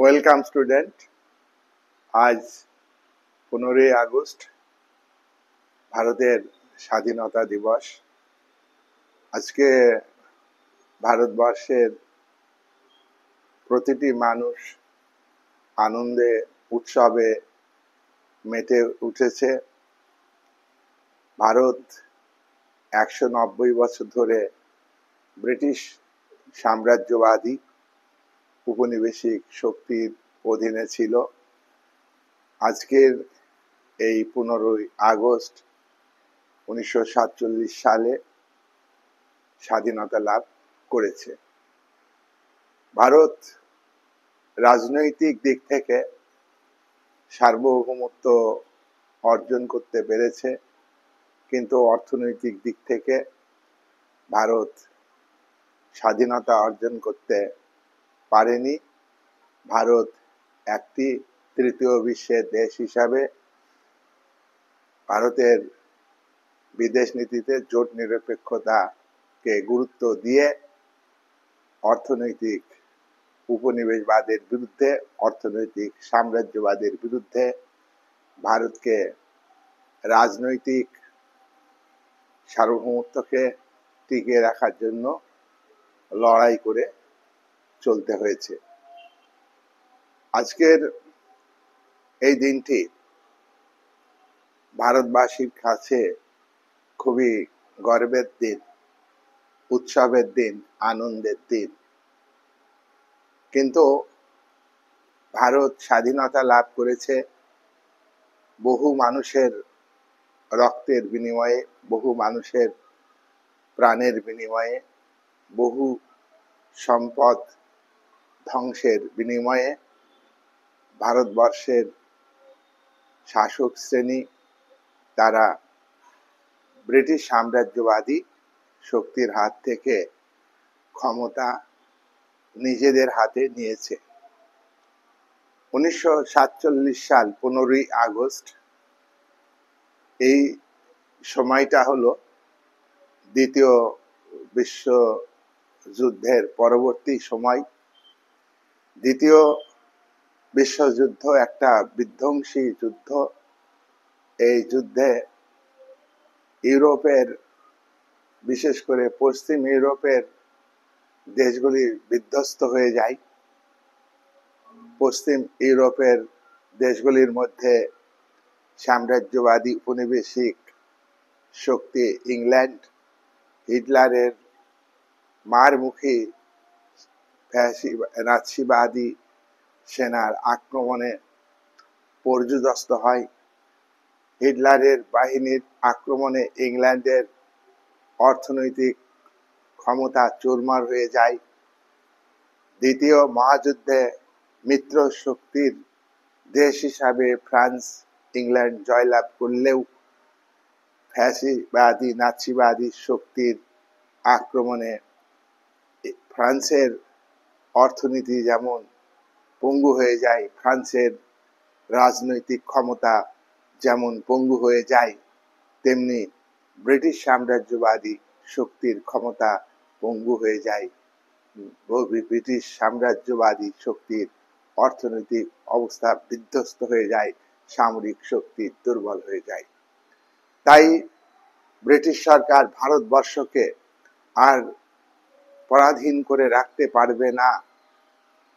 Welcome student. আজ 15ই August ভারতের স্বাধীনতা দিবস। আজকে ভারতবর্ষের প্রতিটি মানুষ আনন্দে উৎসবে মেতে উঠেছে। ভারত 190 বছর ধরে ব্রিটিশ সাম্রাজ্যবাদী উপনিবেশিক শক্তির অধীনে ছিল। আজকের এই 15ই আগস্ট 1947 সালে স্বাধীনতা লাভ করেছে। ভারত রাজনৈতিক দিক থেকে সার্বভৌমত্ব অর্জন করতে পেরেছে, কিন্তু অর্থনৈতিক দিক থেকে ভারত স্বাধীনতা অর্জন করতে পারেনি। ভারত একটি তৃতীয় বিশ্বের দেশ হিসাবে ভারতের বিদেশ নীতিতে জোট নিরপেক্ষতাকে গুরুত্ব দিয়ে অর্থনৈতিক উপনিবেশবাদের বিরুদ্ধে, অর্থনৈতিক সাম্রাজ্যবাদের বিরুদ্ধে ভারতকে রাজনৈতিক সার্বভৌমত্বকে টিকিয়ে রাখার জন্য লড়াই করে চলতে হয়েছে। আজকের এই দিনটি ভারতবাসীর কাছে খুবই গর্বের দিন, উৎসবের দিন, আনন্দের দিন। কিন্তু ভারত স্বাধীনতা লাভ করেছে বহু মানুষের রক্তের বিনিময়ে, বহু মানুষের প্রাণের বিনিময়ে, বহু সম্পদ ধ্বংসের বিনিময়ে। ভারতবর্ষের শাসক শ্রেণী তারা ব্রিটিশ সাম্রাজ্যবাদী শক্তির হাত থেকে ক্ষমতা নিজেদের হাতে নিয়েছে। 1947 সাল 15ই আগস্ট, এই সময়টা হলো দ্বিতীয় বিশ্বযুদ্ধের পরবর্তী সময়। দ্বিতীয় বিশ্বযুদ্ধ একটা বিধ্বংসী যুদ্ধ। এই যুদ্ধে ইউরোপের, বিশেষ করে পশ্চিম ইউরোপের দেশগুলি বিধ্বস্ত হয়ে যায়। পশ্চিম ইউরোপের দেশগুলির মধ্যে সাম্রাজ্যবাদী উপনিবেশিক শক্তি ইংল্যান্ড হিটলারের মারমুখী নাৎসিবাদী সেনার আক্রমণে পর্যুদস্ত হয়। হিটলারের বাহিনীর আক্রমণে ইংল্যান্ডের অর্থনৈতিক ক্ষমতা চুরমার হয়ে যায়। দ্বিতীয় মহাযুদ্ধে মিত্র শক্তির দেশ হিসাবে ফ্রান্স ইংল্যান্ড জয়লাভ করলেও ফ্যাসিবাদী নাৎসিবাদী শক্তির আক্রমণে ফ্রান্সের অর্থনীতি যেমন পঙ্গু হয়ে যায়, ফ্রান্সের রাজনৈতিক ক্ষমতা যেমন পঙ্গু হয়ে যায়, তেমনি ব্রিটিশ সাম্রাজ্যবাদী শক্তির ক্ষমতা পঙ্গু হয়ে যায়। ব্রিটিশ সাম্রাজ্যবাদী শক্তির অর্থনৈতিক অবস্থা বিধ্বস্ত হয়ে যায়, সামরিক শক্তি দুর্বল হয়ে যায়। তাই ব্রিটিশ সরকার ভারতবর্ষকে আর পরাধীন করে রাখতে পারবে না।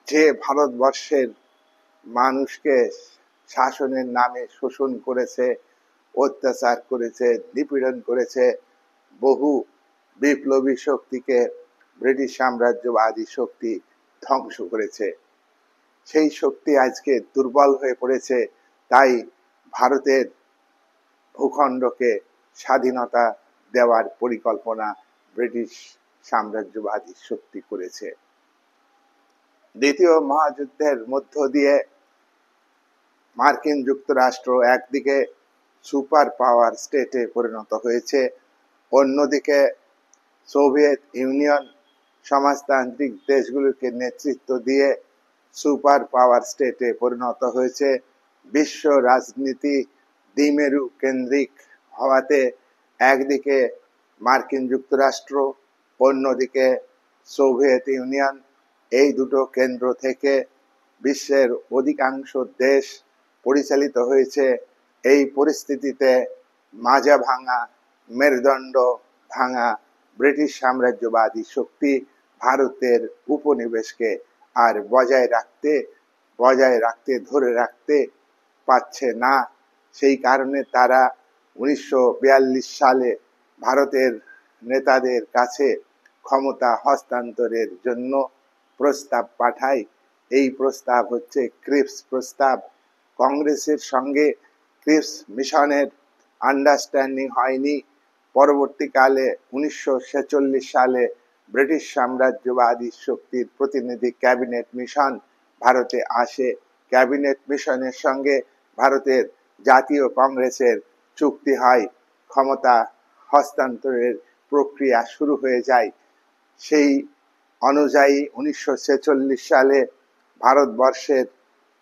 যে ভারতবর্ষের মানুষকে শাসনের নামে শোষণ করেছে, অত্যাচার করেছে, নিপীড়ন করেছে, বহু বিপ্লবী শক্তিকে ব্রিটিশ সাম্রাজ্যবাদী শক্তি ধ্বংস করেছে, সেই শক্তি আজকে দুর্বল হয়ে পড়েছে। তাই ভারতের ভূখণ্ডকে স্বাধীনতা দেওয়ার পরিকল্পনা ব্রিটিশ সাম্রাজ্যবাদী শক্তি করেছে। দ্বিতীয় মহাযুদ্ধের মধ্য দিয়ে মার্কিন যুক্তরাষ্ট্র একদিকে সুপার পাওয়ার স্টেটে পরিণত হয়েছে, অন্যদিকে সোভিয়েত ইউনিয়ন সমাজতান্ত্রিক দেশগুলোকে নেতৃত্ব দিয়ে সুপার পাওয়ার স্টেটে পরিণত হয়েছে। বিশ্ব রাজনীতি দ্বিমেরু কেন্দ্রিক হওয়াতে একদিকে মার্কিন যুক্তরাষ্ট্র, অন্যদিকে সোভিয়েত ইউনিয়ন, এই দুটো কেন্দ্র থেকে বিশ্বের অধিকাংশ দেশ পরিচালিত হয়েছে। এই পরিস্থিতিতে মাজা ভাঙা, মেরুদণ্ড ভাঙা ব্রিটিশ সাম্রাজ্যবাদী শক্তি ভারতের উপনিবেশকে আর বজায় রাখতে ধরে রাখতে পারছে না। সেই কারণে তারা 1942 সালে ভারতের নেতাদের কাছে ক্ষমতা হস্তান্তরের জন্য প্রস্তাব পাঠায়। এই প্রস্তাব হচ্ছে ক্রিপস প্রস্তাব। কংগ্রেসের সঙ্গে ক্রিপস মিশনের আন্ডারস্ট্যান্ডিং হয়নি। পরবর্তীকালে 1946 সালে ব্রিটিশ সাম্রাজ্যবাদী শক্তির প্রতিনিধি ক্যাবিনেট মিশন ভারতে আসে। ক্যাবিনেট মিশনের সঙ্গে ভারতের জাতীয় কংগ্রেসের চুক্তি হয়, ক্ষমতা হস্তান্তরের প্রক্রিয়া শুরু হয়ে যায়। সেই অনুযায়ী 1946 সালে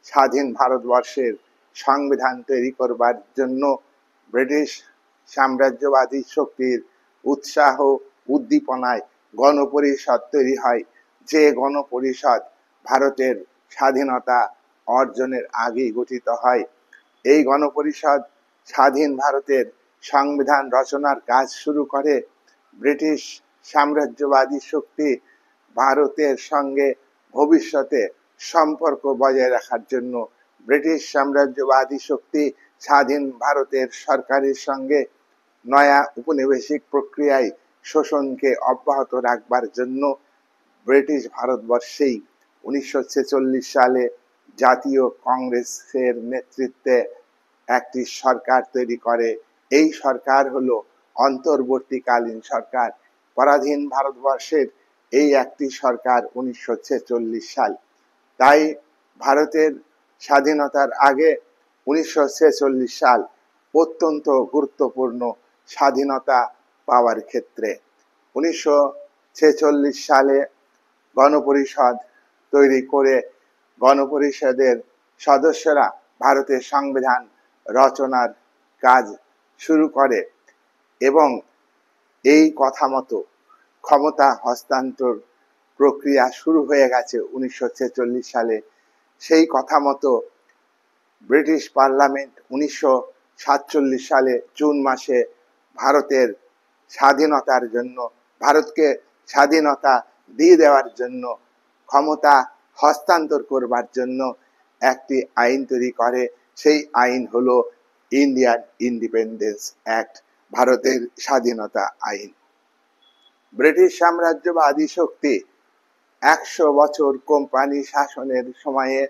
স্বাধীন ভারতবর্ষের সংবিধান তৈরি করবার জন্য ব্রিটিশ সাম্রাজ্যবাদী শক্তির উৎসাহ উদ্দীপনায় গণপরিষদ তৈরি হয়, যে গণপরিষদ ভারতের স্বাধীনতা অর্জনের আগেই গঠিত হয়। এই গণপরিষদ স্বাধীন ভারতের সংবিধান রচনার কাজ শুরু করে। ব্রিটিশ সাম্রাজ্যবাদী শক্তি ভারতের সঙ্গে ভবিষ্যতে সম্পর্ক বজায় রাখার জন্য ব্রিটিশ সাম্রাজ্যবাদী শক্তি স্বাধীন ভারতের সরকারের সঙ্গে নয়া উপনিবেশিক প্রক্রিয়ায় শোষণকে অব্যাহত রাখবার জন্য ব্রিটিশ ভারতবর্ষেই 1946 সালে জাতীয় কংগ্রেসের নেতৃত্বে একটি সরকার তৈরি করে। এই সরকার হলো অন্তর্বর্তীকালীন সরকার। পরাধীন ভারতবর্ষের এই একটি সরকার 1946 সাল। তাই ভারতের স্বাধীনতার আগে 1946 সাল অত্যন্ত গুরুত্বপূর্ণ স্বাধীনতা পাওয়ার ক্ষেত্রে। 1946 সালে গণপরিষদ তৈরি করে গণপরিষদের সদস্যরা ভারতের সংবিধান রচনার কাজ শুরু করে এবং এই কথা মতো ক্ষমতা হস্তান্তর প্রক্রিয়া শুরু হয়ে গেছে 1946 সালে। সেই কথা মতো ব্রিটিশ পার্লামেন্ট 1947 সালে জুন মাসে ভারতের স্বাধীনতার জন্য, ভারতকে স্বাধীনতা দিয়ে দেওয়ার জন্য, ক্ষমতা হস্তান্তর করবার জন্য একটি আইন তৈরি করে। সেই আইন হলো ইন্ডিয়ান ইন্ডিপেন্ডেন্স অ্যাক্ট, ভারতের স্বাধীনতা আইন। ব্রিটিশ সাম্রাজ্যবাদী শক্তি 100 বছর কোম্পানি শাসনের সময়ে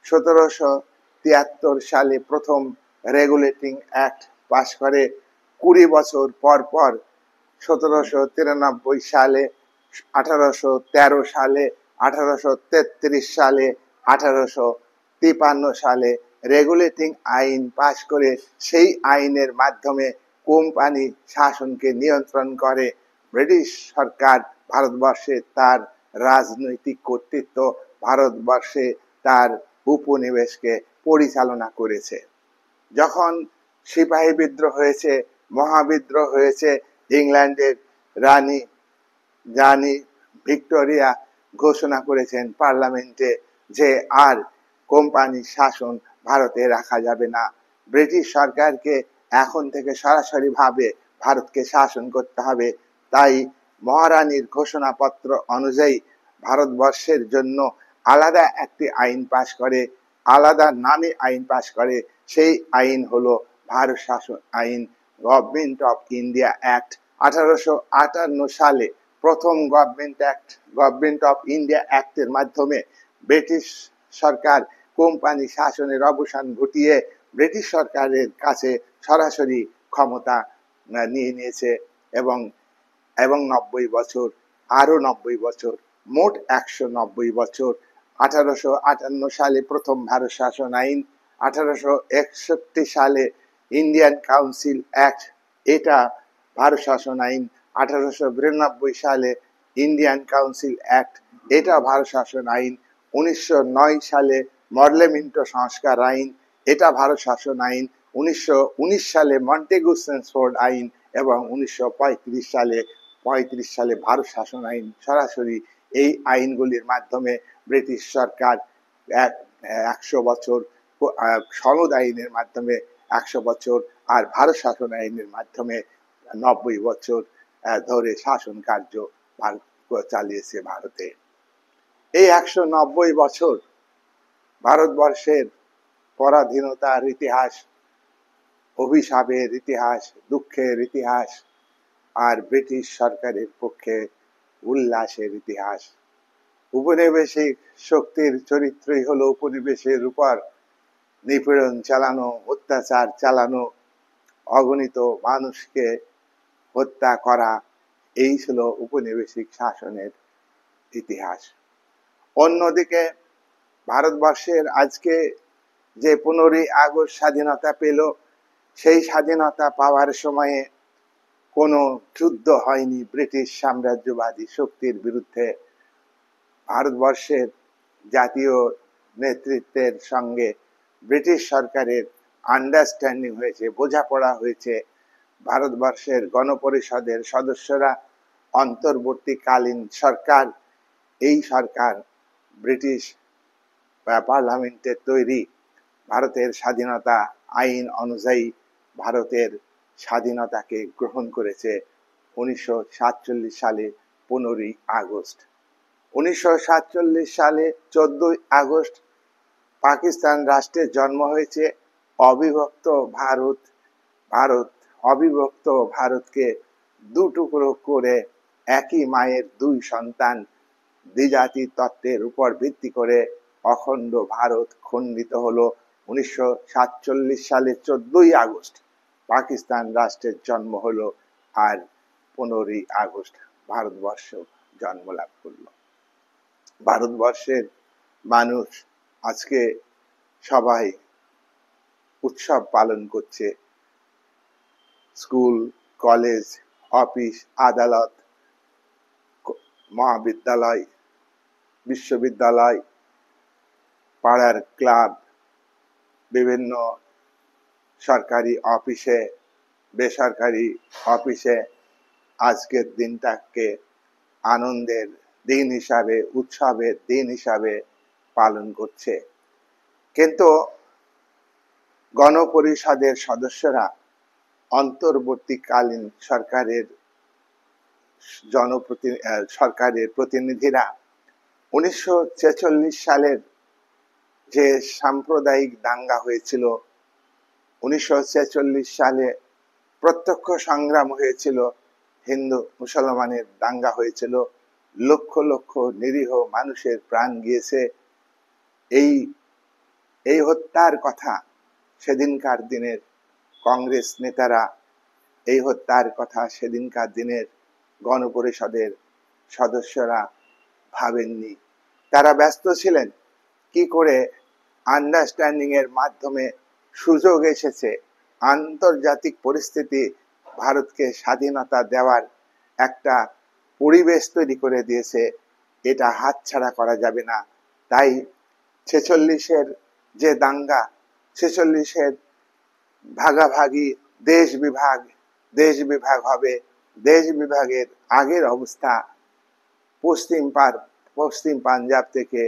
1773 সালে প্রথম রেগুলেটিং অ্যাক্ট পাশ করে। 20 বছর পর পর 1793 সালে, 1813 সালে, 1833 সালে, 1853 সালে রেগুলেটিং আইন পাশ করে সেই আইনের মাধ্যমে কোম্পানি শাসনকে নিয়ন্ত্রণ করে। ব্রিটিশ সরকার ভারতবর্ষে তার রাজনৈতিক কর্তৃত্ব, ভারতবর্ষে তার উপনিবেশকে পরিচালনা করেছে। যখন সিপাহী বিদ্রোহ হয়েছে, মহাবিদ্রোহ হয়েছে, ইংল্যান্ডের রানী ভিক্টোরিয়া ঘোষণা করেছেন পার্লামেন্টে যে আর কোম্পানি শাসন ভারতে রাখা যাবে না। ব্রিটিশ সরকারকে এখন থেকে সরাসরি ভাবে ভারতকে শাসন করতে হবে। তাই মহারানীর ঘোষণাপত্র অনুযায়ী ভারতবর্ষের জন্য আলাদা একটি আইন পাশ করে, আলাদা নামে আইন পাশ করে। সেই আইন হলো ভারত শাসন আইন, গভর্নমেন্ট অফ ইন্ডিয়া অ্যাক্ট। 1858 সালে প্রথম গভর্নমেন্ট অফ ইন্ডিয়া অ্যাক্টের মাধ্যমে ব্রিটিশ সরকার কোম্পানি শাসনের অবসান ঘটিয়ে ব্রিটিশ সরকারের কাছে সরাসরি ক্ষমতা নিয়ে নিয়েছে এবং 90 বছর, আরো 90 বছর, মোট 190 বছর। 1858 সালে প্রথম ভারত শাসন আইন, 1861 সালে ইন্ডিয়ান কাউন্সিল অ্যাক্ট, এটা ভারত শাসন আইন। 1892 সালে ইন্ডিয়ান কাউন্সিল অ্যাক্ট, এটা ভারত শাসন আইন। 1909 সালে মরলেমিন্টো সংস্কার আইন, এটা ভারত শাসন আইন। 1919 সালে মন্টেগু সেন্সফোর্ড আইন এবং 1935 সালে ভারত শাসন আইন। সরাসরি এই আইনগুলির মাধ্যমে ব্রিটিশ সরকার এক 100 বছর, সনদ আইনের মাধ্যমে 100 বছর, আর ভারত শাসন আইনের মাধ্যমে 90 বছর ধরে শাসন কার্য চালিয়েছে ভারতে। এই 190 বছর ভারতবর্ষের পরাধীনতার ইতিহাস, অভিশাপের ইতিহাস, দুঃখের ইতিহাস, আর ব্রিটিশ সরকারের পক্ষে উল্লাসের ইতিহাস। উপনিবেশিক শক্তির চরিত্রই হলো উপনিবেশের উপর নিপীড়ন চালানো, অত্যাচার চালানো, অগণিত মানুষকে হত্যা করা। এই ছিল উপনিবেশিক শাসনের ইতিহাস। অন্যদিকে ভারতবর্ষের আজকে যে 15ই আগস্ট স্বাধীনতা পেল, সেই স্বাধীনতা পাওয়ার সময়ে কোনো যুদ্ধ হয়নি ব্রিটিশ সাম্রাজ্যবাদী শক্তির বিরুদ্ধে। ভারতবর্ষের জাতীয় নেতৃত্বের সঙ্গে ব্রিটিশ সরকারের আন্ডারস্ট্যান্ডিং হয়েছে, বোঝাপড়া হয়েছে। ভারতবর্ষের গণপরিষদের সদস্যরা, অন্তর্বর্তীকালীন সরকার, এই সরকার ব্রিটিশ পার্লামেন্টের তৈরি ভারতের স্বাধীনতা আইন অনুযায়ী ভারতের স্বাধীনতাকে গ্রহণ করেছে 1947 সালে 15ই আগস্ট। 1947 সালে 14ই আগস্ট পাকিস্তান রাষ্ট্রের জন্ম হয়েছে। অবিভক্ত অবিভক্ত ভারতকে দুটুকরো করে একই মায়ের দুই সন্তান দ্বিজাতি তত্ত্বের উপর ভিত্তি করে অখণ্ড ভারত খণ্ডিত হলো 1947 সালে 14ই আগস্ট পাকিস্তান রাষ্ট্রের জন্ম হলো, আর 15ই আগস্ট ভারতবর্ষ জন্মলাভ করলো। ভারতবর্ষের মানুষ আজকে সবাই উৎসব পালন করছে। স্কুল, কলেজ, অফিস, আদালত, মহাবিদ্যালয়, বিশ্ববিদ্যালয়, পাড়ার ক্লাব, বিভিন্ন সরকারি অফিসে, বেসরকারি অফিসে আজকের দিনটাকে আনন্দের দিন হিসাবে, উৎসবের দিন হিসাবে পালন করছে। কিন্তু গণপরিষদের সদস্যরা, অন্তর্বর্তীকালীন সরকারের প্রতিনিধিরা 1946 সালের যে সাম্প্রদায়িক দাঙ্গা হয়েছিল, 1946 সালে প্রত্যক্ষ সংগ্রাম হয়েছিল, হিন্দু মুসলমানের দাঙ্গা হয়েছিল, লক্ষ লক্ষ নিরীহ মানুষের প্রাণ গিয়েছে। এই হত্যার কথা সেদিনকার দিনের কংগ্রেস নেতারা, এই হত্যার কথা সেদিনকার দিনের গণপরিষদের সদস্যরা ভাবেননি। তারা ব্যস্ত ছিলেন কি করে আন্ডারস্ট্যান্ডিং এর মাধ্যমে সুযোগ এসেছে, আন্তর্জাতিক পরিস্থিতি ভারতকে স্বাধীনতা দেওয়ার একটা পরিবেশ তৈরি করে দিয়েছে, এটা হাতছাড়া করা যাবে না। তাই 46-এর যে দাঙ্গা, 46-এর ভাগাভাগি, দেশ বিভাগ হবে, দেশ বিভাগের আগের অবস্থা পশ্চিম পাঞ্জাব থেকে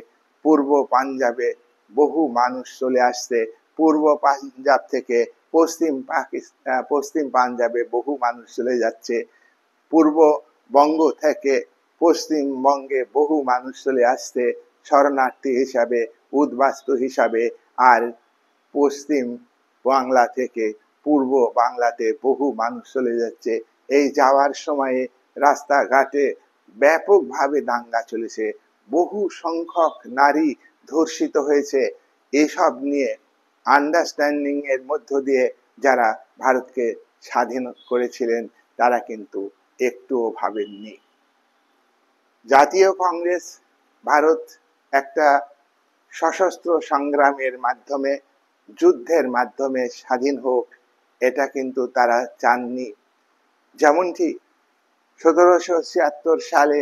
পূর্ব পাঞ্জাবে বহু মানুষ চলে আসছে, পূর্ব পাঞ্জাব থেকে পশ্চিম পাঞ্জাবে বহু মানুষ চলে যাচ্ছে, পূর্ববঙ্গ থেকে পশ্চিমবঙ্গে বহু মানুষ চলে আসছে শরণার্থী হিসাবে, উদ্বাস্তু হিসাবে, আর পশ্চিম বাংলা থেকে পূর্ব বাংলাতে বহু মানুষ চলে যাচ্ছে। এই যাওয়ার সময়ে রাস্তাঘাটে ব্যাপকভাবে দাঙ্গা চলেছে, বহু সংখ্যক নারী ধর্ষিত হয়েছে। এসব নিয়ে আন্ডারস্ট্যান্ডিং এর মধ্য দিয়ে যারা ভারতকে স্বাধীন করেছিলেন তারা কিন্তু একটুও ভাবেননি। জাতীয় কংগ্রেস ভারত একটা সশস্ত্র সংগ্রামের মাধ্যমে, যুদ্ধের মাধ্যমে স্বাধীন হোক, এটা কিন্তু তারা চাননি। যেমনটি 1776 সালে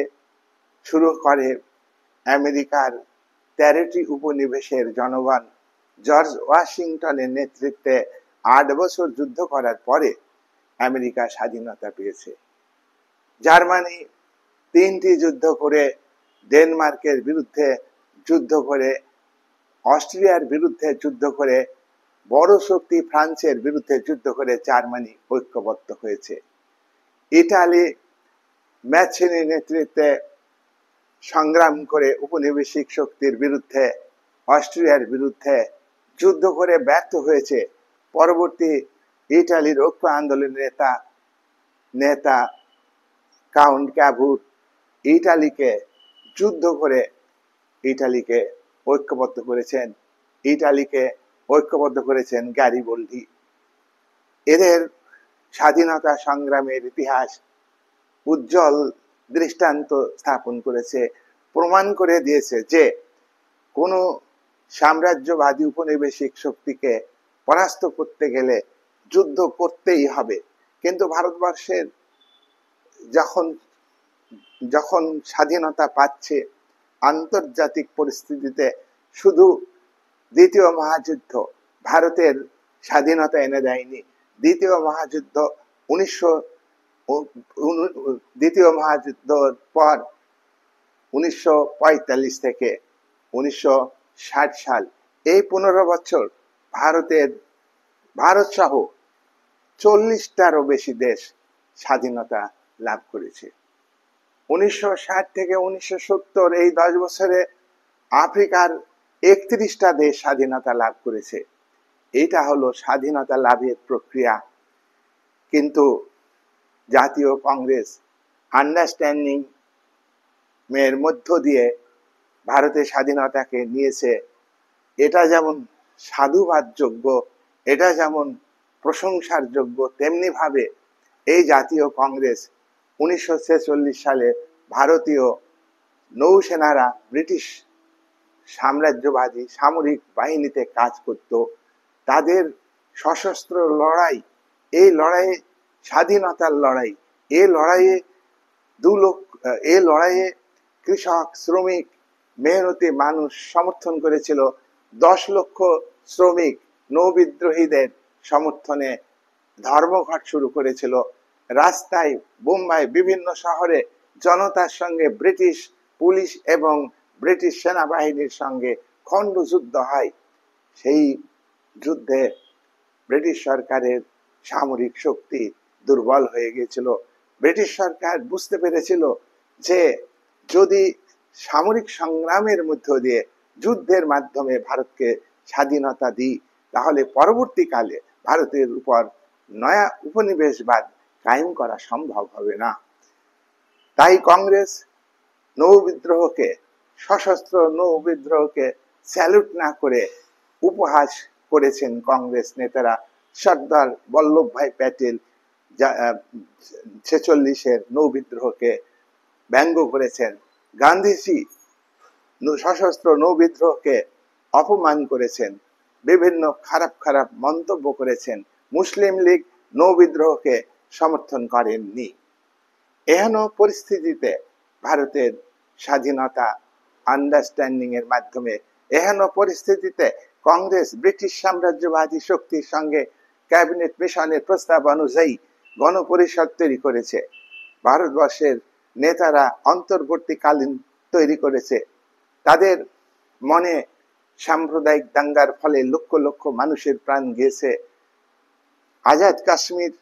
শুরু করে আমেরিকার 13টি উপনিবেশের জনগণ জর্জ ওয়াশিংটনের নেতৃত্বে 8 বছর যুদ্ধ করার পরে আমেরিকা স্বাধীনতা পেয়েছে। জার্মানি 3টি যুদ্ধ করে, ডেনমার্কের বিরুদ্ধে যুদ্ধ করে অস্ট্রিয়ার বিরুদ্ধে যুদ্ধ করে, বড় শক্তি ফ্রান্সের বিরুদ্ধে যুদ্ধ করে জার্মানি ঐক্যবদ্ধ হয়েছে। ইটালি ম্যাচিনি নেতৃত্বে সংগ্রাম করে উপনিবেশিক শক্তির বিরুদ্ধে, অস্ট্রিয়ার বিরুদ্ধে যুদ্ধ করে ব্যর্থ হয়েছে। পরবর্তী ইটালির ঐক্য আন্দোলনের নেতা কাউন্ট ক্যাভুর ইটালিকে যুদ্ধ করে ইটালিকে ঐক্যবদ্ধ করেছেন। ইটালিকে ঐক্যবদ্ধ করেছেন গ্যারিবল্ডি। এদের স্বাধীনতা সংগ্রামের ইতিহাস উজ্জ্বল দৃষ্টান্ত স্থাপন করেছে, প্রমাণ করে দিয়েছে যে কোনো সাম্রাজ্যবাদী উপনিবেশিক শক্তিকে পরাস্ত করতে গেলে যুদ্ধ করতেই হবে। কিন্তু ভারতবর্ষের যখন স্বাধীনতা পাচ্ছে, আন্তর্জাতিক পরিস্থিতিতে শুধু দ্বিতীয় মহাযুদ্ধ ভারতের স্বাধীনতা এনে দেয়নি। দ্বিতীয় মহাযুদ্ধের পর 1945 থেকে 1960 সাল, এই 15 বছর ভারত সহ 40টারও বেশি দেশ স্বাধীনতা লাভ করেছে। 1960 থেকে 1970 এই 10 বছরে আফ্রিকার 31টা দেশ স্বাধীনতা লাভ করেছে। এটা হলো স্বাধীনতা লাভের প্রক্রিয়া। কিন্তু জাতীয় কংগ্রেস আন্ডারস্ট্যান্ডিং এর মধ্য দিয়ে ভারতের স্বাধীনতাকে নিয়েছে। এটা যেমন সাধুবাদযোগ্য, এটা যেমন প্রশংসার যোগ্য, তেমনি ভাবে এই জাতীয় কংগ্রেস 1946 সালে ভারতীয় নৌসেনারা ব্রিটিশ সাম্রাজ্যবাদী সামরিক বাহিনীতে কাজ করত, তাদের সশস্ত্র লড়াই, এই লড়াইয়ে স্বাধীনতার লড়াই, এই লড়াইয়ে কৃষক, শ্রমিক, মেহনতি মানুষ সমর্থন করেছিল। 10 লক্ষ শ্রমিক নৌবিদ্রোহীদের সমর্থনে ধর্মঘট শুরু করেছিল। রাস্তায়, বোম্বাই, বিভিন্ন শহরে জনতার সঙ্গে ব্রিটিশ পুলিশ এবং ব্রিটিশ সেনাবাহিনীর সঙ্গে খণ্ড যুদ্ধ হয়। সেই যুদ্ধে ব্রিটিশ সরকারের সামরিক শক্তি দুর্বল হয়ে গিয়েছিল। ব্রিটিশ সরকার বুঝতে পেরেছিল যে যদি সামরিক সংগ্রামের মধ্য দিয়ে, যুদ্ধের মাধ্যমে ভারতকে স্বাধীনতা দিই, তাহলে পরবর্তীকালে ভারতের উপর নয়া উপনিবেশবাদ কায়েম করা সম্ভব হবে না। তাই কংগ্রেস সশস্ত্র নৌবিদ্রোহকে স্যালুট না করে উপহাস করেছেন কংগ্রেস নেতারা। সর্দার বল্লভভাই প্যাটেল 46-এর নৌবিদ্রোহকে ব্যঙ্গ করেছেন। গান্ধীজি সশস্ত্র নৌবিদ্রোহকে অপমান করেছেন, বিভিন্ন খারাপ মন্তব্য করেছেন। মুসলিম লীগ নৌবিদ্রোহকে সমর্থন করেননি। এহেন পরিস্থিতিতে ভারতের স্বাধীনতা আন্ডারস্ট্যান্ডিং এর মাধ্যমে, এহেন পরিস্থিতিতে কংগ্রেস ব্রিটিশ সাম্রাজ্যবাদী শক্তির সঙ্গে ক্যাবিনেট মিশনের প্রস্তাব অনুযায়ী গণপরিষদ তৈরি করেছে। ভারতবর্ষের নেতারা অন্তর্বর্তীকালীন তৈরি করেছে। তাদের মনে সাম্প্রদায়িক দাঙ্গার ফলে লক্ষ লক্ষ মানুষের প্রাণ গিয়েছে। আজাদ কাশ্মীর,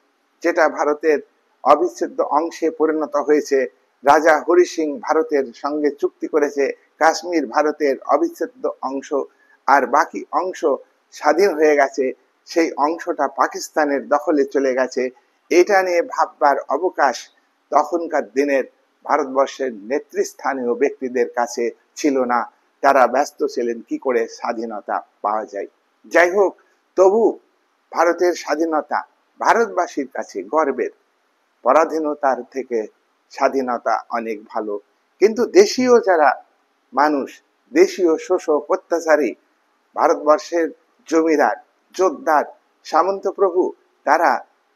যেটা ভারতের অবিচ্ছেদ্য অংশে পরিণত হয়েছে, রাজা হরি সিং ভারতের সঙ্গে চুক্তি করেছে কাশ্মীর ভারতের অবিচ্ছেদ্য অংশ, আর বাকি অংশ স্বাধীন হয়ে গেছে, সেই অংশটা পাকিস্তানের দখলে চলে গেছে। এটা নিয়ে ভাববার অবকাশ তখনকার দিনের ভারতবর্ষের নেতৃস্থানীয় ব্যক্তিদের কাছে ছিল না। তারা ব্যস্ত ছিলেন কি করে স্বাধীনতা পাওয়া যায়। যাই হোক, তবু ভারতের স্বাধীনতা ভারতবাসীর কাছে গর্বের। পরাধীনতার থেকে স্বাধীনতা অনেক ভালো। কিন্তু দেশীয় যারা মানুষ, দেশীয় শোষক অত্যাচারী, ভারতবর্ষের জমিদার, জোতদার, সামন্ত প্রভু, তারা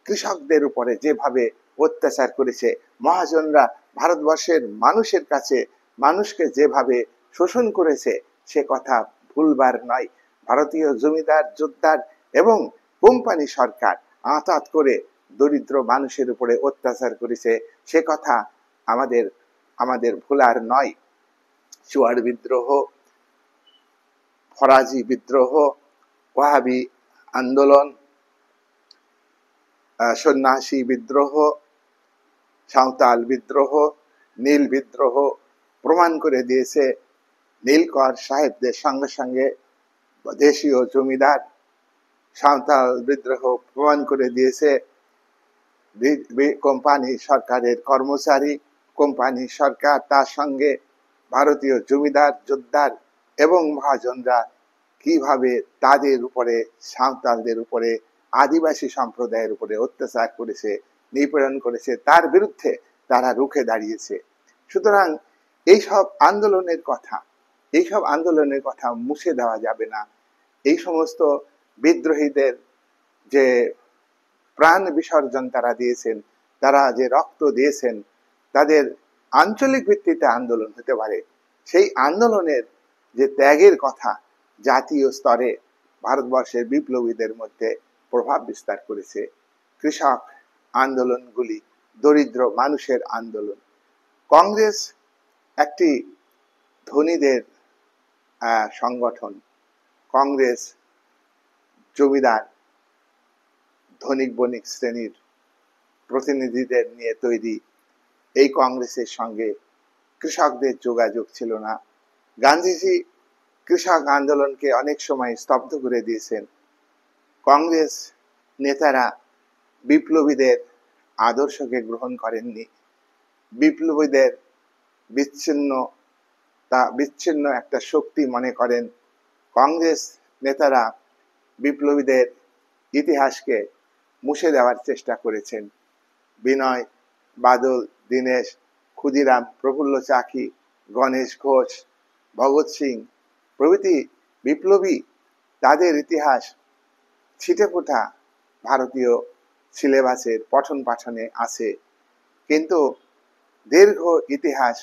কৃষকদের উপরে যেভাবে অত্যাচার করেছে, মহাজনরা ভারতবর্ষের মানুষের কাছে মানুষকে যেভাবে শোষণ করেছে, সে কথা ভুলবার নয়। ভারতীয় জমিদার, জোতদার এবং কোম্পানি সরকার আঁতাত করে দরিদ্র মানুষের উপরে অত্যাচার করেছে, সে কথা আমাদের ভোলার নয়। চুয়াড় বিদ্রোহ, ফরাজি বিদ্রোহ, ওয়াহাবি আন্দোলন, সন্ন্যাসী বিদ্রোহ, সাঁওতাল বিদ্রোহ, নীল বিদ্রোহ প্রমাণ করে দিয়েছে নীলকর সাহেবদের সঙ্গে সঙ্গে দেশীয় জমিদার। সাঁওতাল বিদ্রোহ প্রমাণ করে দিয়েছে কোম্পানি সরকারের কর্মচারী, কোম্পানি সরকার, তার সঙ্গে ভারতীয় জমিদার, যোদ্ধার এবং মহাজনরা কিভাবে তাদের উপরে, সাঁওতালদের উপরে, আদিবাসী সম্প্রদায়ের উপরে অত্যাচার করেছে, নিপীড়ন করেছে, তার বিরুদ্ধে তারা রুখে দাঁড়িয়েছে। সুতরাং এইসব আন্দোলনের কথা মুছে দেওয়া যাবে না। এই সমস্ত বিদ্রোহীদের যে প্রাণ বিসর্জন তারা দিয়েছেন, তারা যে রক্ত দিয়েছেন, তাদের আঞ্চলিক ভিত্তিতে আন্দোলন হতে পারে। সেই আন্দোলনের যে ত্যাগের কথা জাতীয় স্তরে ভারতবর্ষের বিপ্লবীদের মধ্যে প্রভাব বিস্তার করেছে। কৃষক আন্দোলনগুলি দরিদ্র মানুষের আন্দোলন। কংগ্রেস একটি ধনীদের সংগঠন। কংগ্রেস জমিদার, ধনিক বণিক শ্রেণীর প্রতিনিধিদের নিয়ে তৈরি। এই কংগ্রেসের সঙ্গে কৃষকদের যোগাযোগ ছিল না। গান্ধীজি কৃষক আন্দোলনকে অনেক সময় স্তব্ধ করে দিয়েছেন। কংগ্রেস নেতারা বিপ্লবীদের আদর্শকে গ্রহণ করেননি। বিপ্লবীদের বিচ্ছিন্ন একটা শক্তি মনে করেন। কংগ্রেস নেতারা বিপ্লবীদের ইতিহাসকে মুছে দেওয়ার চেষ্টা করেছেন। বিনয়, বাদল, দীনেশ, ক্ষুদিরাম, প্রফুল্ল চাকি, গণেশ ঘোষ, ভগৎ সিং প্রভৃতি বিপ্লবী, তাদের ইতিহাস ছিটেফোঁটা ভারতীয় সিলেবাসের পঠন পাঠনে আছে। কিন্তু দীর্ঘ ইতিহাস,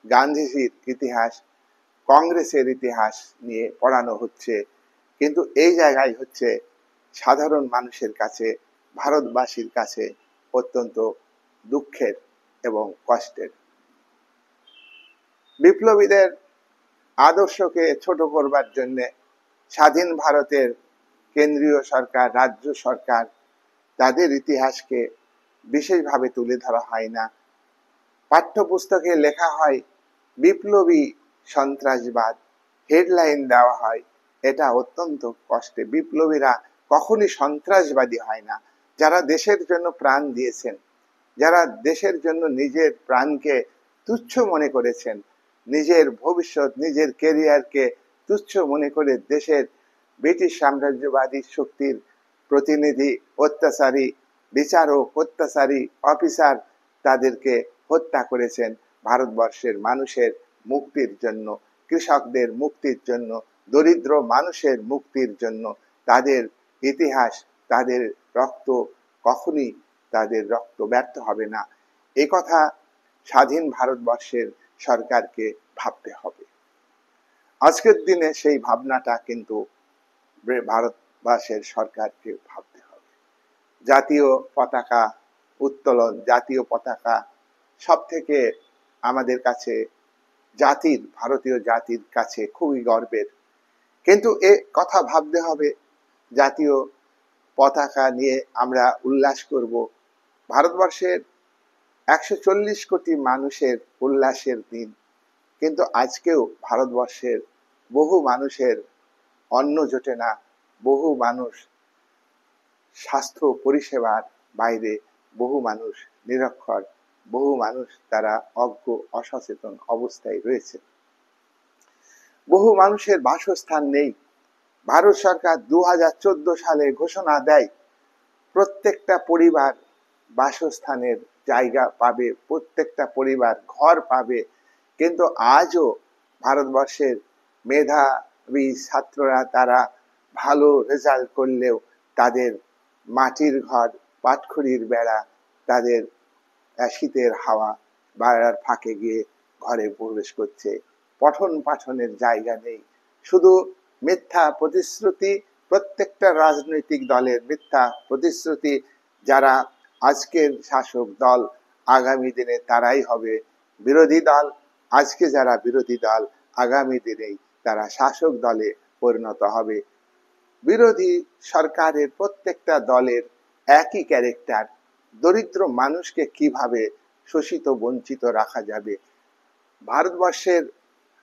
গান্ধীজির ইতিহাস, কংগ্রেসের ইতিহাস নিয়ে পড়ানো হচ্ছে। কিন্তু এই জায়গায় হচ্ছে সাধারণ মানুষের কাছে, ভারতবাসীর কাছে অত্যন্ত দুঃখের এবং কষ্টের। বিপ্লবীদের আদর্শকে ছোট করবার জন্য স্বাধীন ভারতের কেন্দ্রীয় সরকার, রাজ্য সরকার তাদের ইতিহাসকে বিশেষভাবে তুলে ধরা হয় না। পাঠ্যপুস্তকে লেখা হয় বিপ্লবী সন্ত্রাসবাদ, হেডলাইন দেওয়া হয়। এটা অত্যন্ত কষ্টে। বিপ্লবীরা কখনই সন্ত্রাসবাদী হয় না। যারা দেশের জন্য প্রাণ দিয়েছেন, যারা দেশের জন্য নিজের প্রাণকে তুচ্ছ মনে করেছেন, নিজের ভবিষ্যৎ, নিজের কেরিয়ারকে তুচ্ছ মনে করে দেশের ব্রিটিশ সাম্রাজ্যবাদী শক্তির প্রতিনিধি, অত্যাচারী বিচারক, অত্যাচারী অফিসার তাদেরকে হত্যা করেছেন ভারতবর্ষের মানুষের মুক্তির জন্য, কৃষকদের মুক্তির জন্য, দরিদ্র মানুষের মুক্তির জন্য। তাদের ইতিহাস, তাদের রক্ত কখনই, তাদের রক্ত ব্যর্থ হবে না। এই কথা স্বাধীন ভারতবর্ষের সরকারকে ভাবতে হবে। আজকের দিনে সেই ভাবনাটা কিন্তু ভারতবর্ষের সরকারকে ভাবতে হবে। জাতীয় পতাকা উত্তোলন, জাতীয় পতাকা সব থেকে আমাদের কাছে জাতির, ভারতীয় জাতির কাছে খুবই গর্বের। কিন্তু এ কথা ভাবতে হবে, জাতীয় পতাকা নিয়ে আমরা উল্লাস করব। ভারতবর্ষের 140 কোটি মানুষের উল্লাসের দিন। কিন্তু আজকেও ভারতবর্ষের বহু মানুষের অন্ন জোটে না, বহু মানুষ স্বাস্থ্য পরিষেবার বাইরে, বহু মানুষ নিরক্ষর, বহু মানুষ তারা অজ্ঞ, অসচেতন অবস্থায় রয়েছে। বহু মানুষের বাসস্থান নেই। ভারত সরকার 2014 সালে ঘোষণা দেয় প্রত্যেকটা পরিবার বাসস্থানের জায়গা পাবে, প্রত্যেকটা পরিবার ঘর পাবে। কিন্তু আজও ভারতবর্ষের মেধাবী ছাত্ররা তারা ভালো রেজাল্ট করলেও তাদের মাটির ঘর, পাটখড়ির বেড়া, তাদের শীতের হাওয়া বাড়ার ফাঁকে গিয়ে ঘরে প্রবেশ করছে। পঠন পাঠনের জায়গা নেই, শুধু মিথ্যা প্রতিশ্রুতি, প্রত্যেকটা রাজনৈতিক দলের মিথ্যা প্রতিশ্রুতি। যারা আজকের শাসক দল, আগামী দিনে তারাই হবে বিরোধী দল। আজকে যারা বিরোধী দল, আগামী দিনেই তারা শাসক দলে পরিণত হবে। বিরোধী সরকারের প্রত্যেকটা দলের একই ক্যারেক্টার, দরিদ্র মানুষকে কিভাবে শোষিত বঞ্চিত রাখা যাবে। ভারতবর্ষের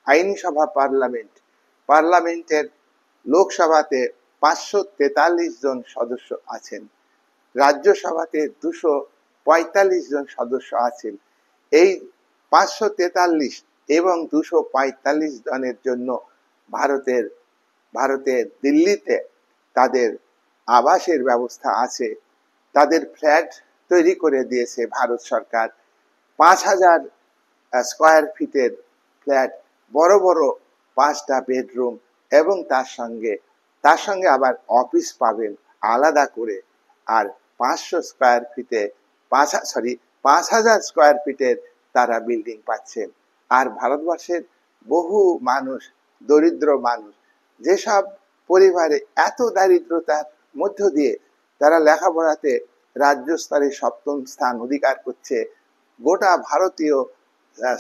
আইনসভা পার্লামেন্টের লোকসভাতে 543 জন সদস্য আছেন, রাজ্যসভাতে 245 জন সদস্য আছেন। এই 543 এবং 245 জনের জন্য ভারতের দিল্লিতে তাদের আবাসের ব্যবস্থা আছে, তাদের ফ্ল্যাট তৈরি করে দিয়েছে ভারত সরকার। 5000 স্কয়ার ফিটের ফ্ল্যাট, বড় বড় 5টা বেডরুম, এবং তার সঙ্গে আবার অফিস পাবেন আলাদা করে। আর 500 স্কয়ার ফিটে 5000 স্কয়ার ফিটের তারা বিল্ডিং পাচ্ছেন। আর ভারতবর্ষের বহু মানুষ, দরিদ্র মানুষ, যেসব পরিবারে এত দারিদ্রতার মধ্য দিয়ে তারা লেখাপড়াতে রাজ্য স্তরে 7ম স্থান অধিকার করছে, গোটা ভারতীয়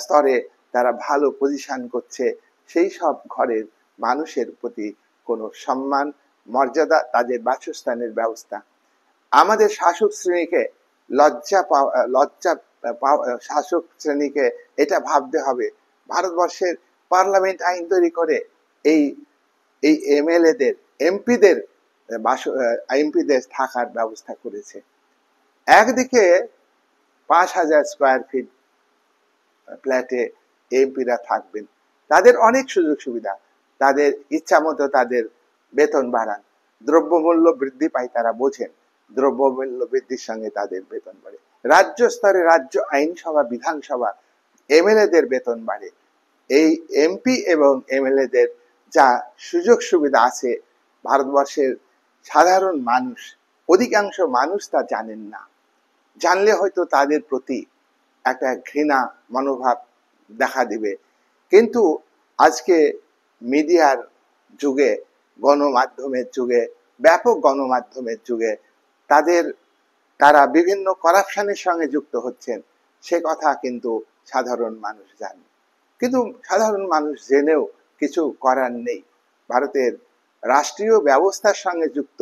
স্তরে তারা ভালো পজিশন করছে, সেই সব ঘরের মানুষের প্রতি কোনো সম্মান, মর্যাদা, তাদের বাসস্থানের ব্যবস্থা। আমাদের শাসক শ্রেণীকে শাসক শ্রেণীকে এটা ভাবতে হবে, ভারতবর্ষের পার্লামেন্ট আইন তৈরি করে এই এমএলএদের, এমপিদের থাকার ব্যবস্থা করেছে। একদিকে 5000 স্কয়ার ফিট ফ্ল্যাটে এমপিরা থাকবেন, তাদের অনেক সুযোগ সুবিধা, তাদের ইচ্ছা মতো তাদের বেতন বাড়ান, দ্রব্যমূল্য বৃদ্ধি পায়, তারা বোঝেন দ্রব্যমূল্য বৃদ্ধির সঙ্গে তাদের বেতন বাড়ে। রাজ্য স্তরে রাজ্য আইনসভা, বিধানসভা, এমএলএদের বেতন বাড়ে। এই এমপি এবং এমএলএদের যা সুযোগ সুবিধা আছে, ভারতবর্ষের সাধারণ মানুষ, অধিকাংশ মানুষ তা জানেন না। জানলে হয়তো তাদের প্রতি একটা ঘৃণা মনোভাব দেখা দিবে। কিন্তু আজকে মিডিয়ার যুগে, গণমাধ্যমের যুগে, ব্যাপক গণমাধ্যমের যুগে তারা বিভিন্ন করাপশনের সঙ্গে যুক্ত হচ্ছেন, সে কথা কিন্তু সাধারণ মানুষ জানে। কিন্তু সাধারণ মানুষ জেনেও কিছু করার নেই। ভারতের রাষ্ট্রীয় ব্যবস্থার সঙ্গে যুক্ত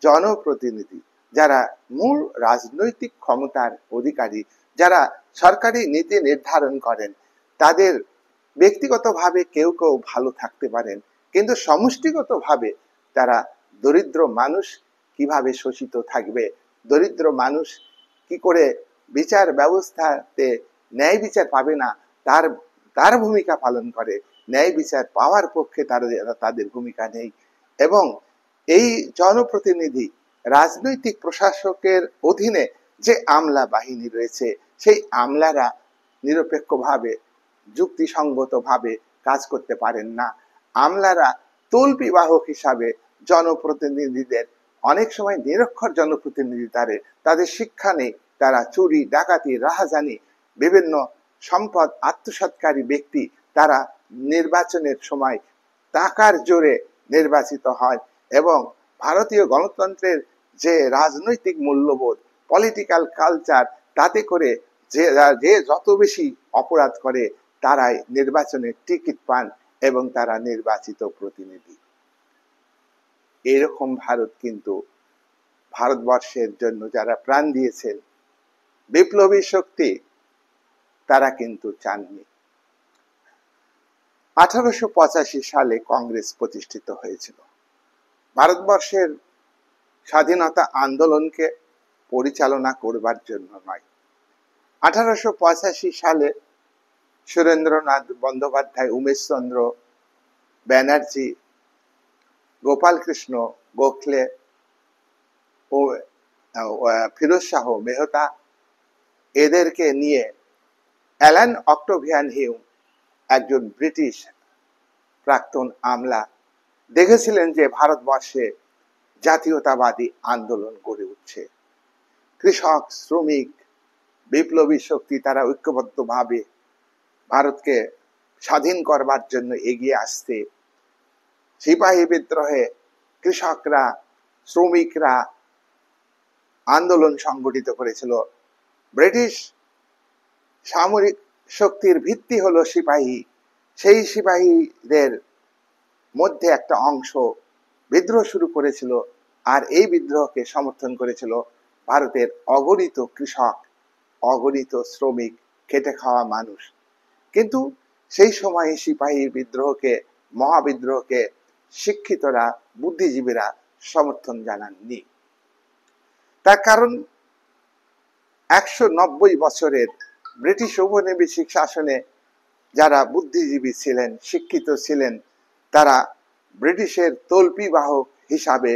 জনপ্রতিনিধি, যারা মূল রাজনৈতিক ক্ষমতার অধিকারী, যারা সরকারি নীতি নির্ধারণ করেন, তাদের ব্যক্তিগতভাবে কেউ কেউ ভালো থাকতে পারেন, কিন্তু সমষ্টিগতভাবে তারা দরিদ্র মানুষ কিভাবে শোষিত থাকবে, দরিদ্র মানুষ কি করে বিচার ব্যবস্থাতে ন্যায় বিচার পাবে না, তার ভূমিকা পালন করে। ন্যায় বিচার পাওয়ার পক্ষে তাদের ভূমিকা নেই। এবং এই জনপ্রতিনিধি, রাজনৈতিক প্রশাসকের অধীনে যে আমলা বাহিনী রয়েছে, সেই আমলারা নিরপেক্ষভাবে, যুক্তিসঙ্গতভাবে কাজ করতে পারেন না। আমলারা তল্পি বাহক হিসাবে জনপ্রতিনিধিদের, অনেক সময় নিরক্ষর জনপ্রতিনিধি, তাদের শিক্ষা নেই, তারা চুরি, ডাকাতি, রাহাজানি, বিভিন্ন সম্পদ আত্মসাৎকারী ব্যক্তি, তারা নির্বাচনের সময় টাকার জোরে নির্বাচিত হয়। এবং ভারতীয় গণতন্ত্রের যে রাজনৈতিক মূল্যবোধ, পলিটিক্যাল কালচার, তাতে করে যে যত বেশি অপরাধ করে তারাই নির্বাচনের টিকিট পান এবং তারা নির্বাচিত প্রতিনিধি। এরকম ভারত কিন্তু ভারতবর্ষের জন্য যারা প্রাণ দিয়েছেন, বিপ্লবী শক্তি, তারা কিন্তু চাননি। 1885 সালে কংগ্রেস প্রতিষ্ঠিত হয়েছিল ভারতবর্ষের স্বাধীনতা আন্দোলনকে পরিচালনা করবার জন্য নয়। 1885 সালে সুরেন্দ্রনাথ বন্দ্যোপাধ্যায়, উমেশচন্দ্র ব্যানার্জি, গোপালকৃষ্ণ গোখলে ও ফিরোজ শাহ মেহতা, এদেরকে নিয়ে অ্যালান অক্টোভিয়ান হিউম, একজন ব্রিটিশ প্রাক্তন আমলা, দেখেছিলেন যে ভারতবর্ষে জাতীয়তাবাদী আন্দোলন গড়ে উঠছে। কৃষক, শ্রমিক, বিপ্লবী শক্তি, তারা ঐক্যবদ্ধভাবে ভারতকে স্বাধীন করবার জন্য এগিয়ে আসছে। সিপাহী বিদ্রোহে কৃষকরা, শ্রমিকরা আন্দোলন সংগঠিত করেছিল। ব্রিটিশ সামরিক শক্তির ভিত্তি হলো সিপাহী। সেই সিপাহীদের মধ্যে একটা অংশ বিদ্রোহ শুরু করেছিল, আর এই বিদ্রোহকে সমর্থন করেছিল ভারতের অগণিত কৃষক, অগণিত শ্রমিক, খেটে খাওয়া মানুষ। কিন্তু সেই সময়ে সিপাহী বিদ্রোহকে, মহাবিদ্রোহকে শিক্ষিতরা, বুদ্ধিজীবীরা সমর্থন জানাননি। তার কারণ 190 বছরের ব্রিটিশ ঔপনিবেশিক শাসনে যারা বুদ্ধিজীবী ছিলেন, শিক্ষিত ছিলেন, তারা ব্রিটিশের তল্পি বাহক হিসাবে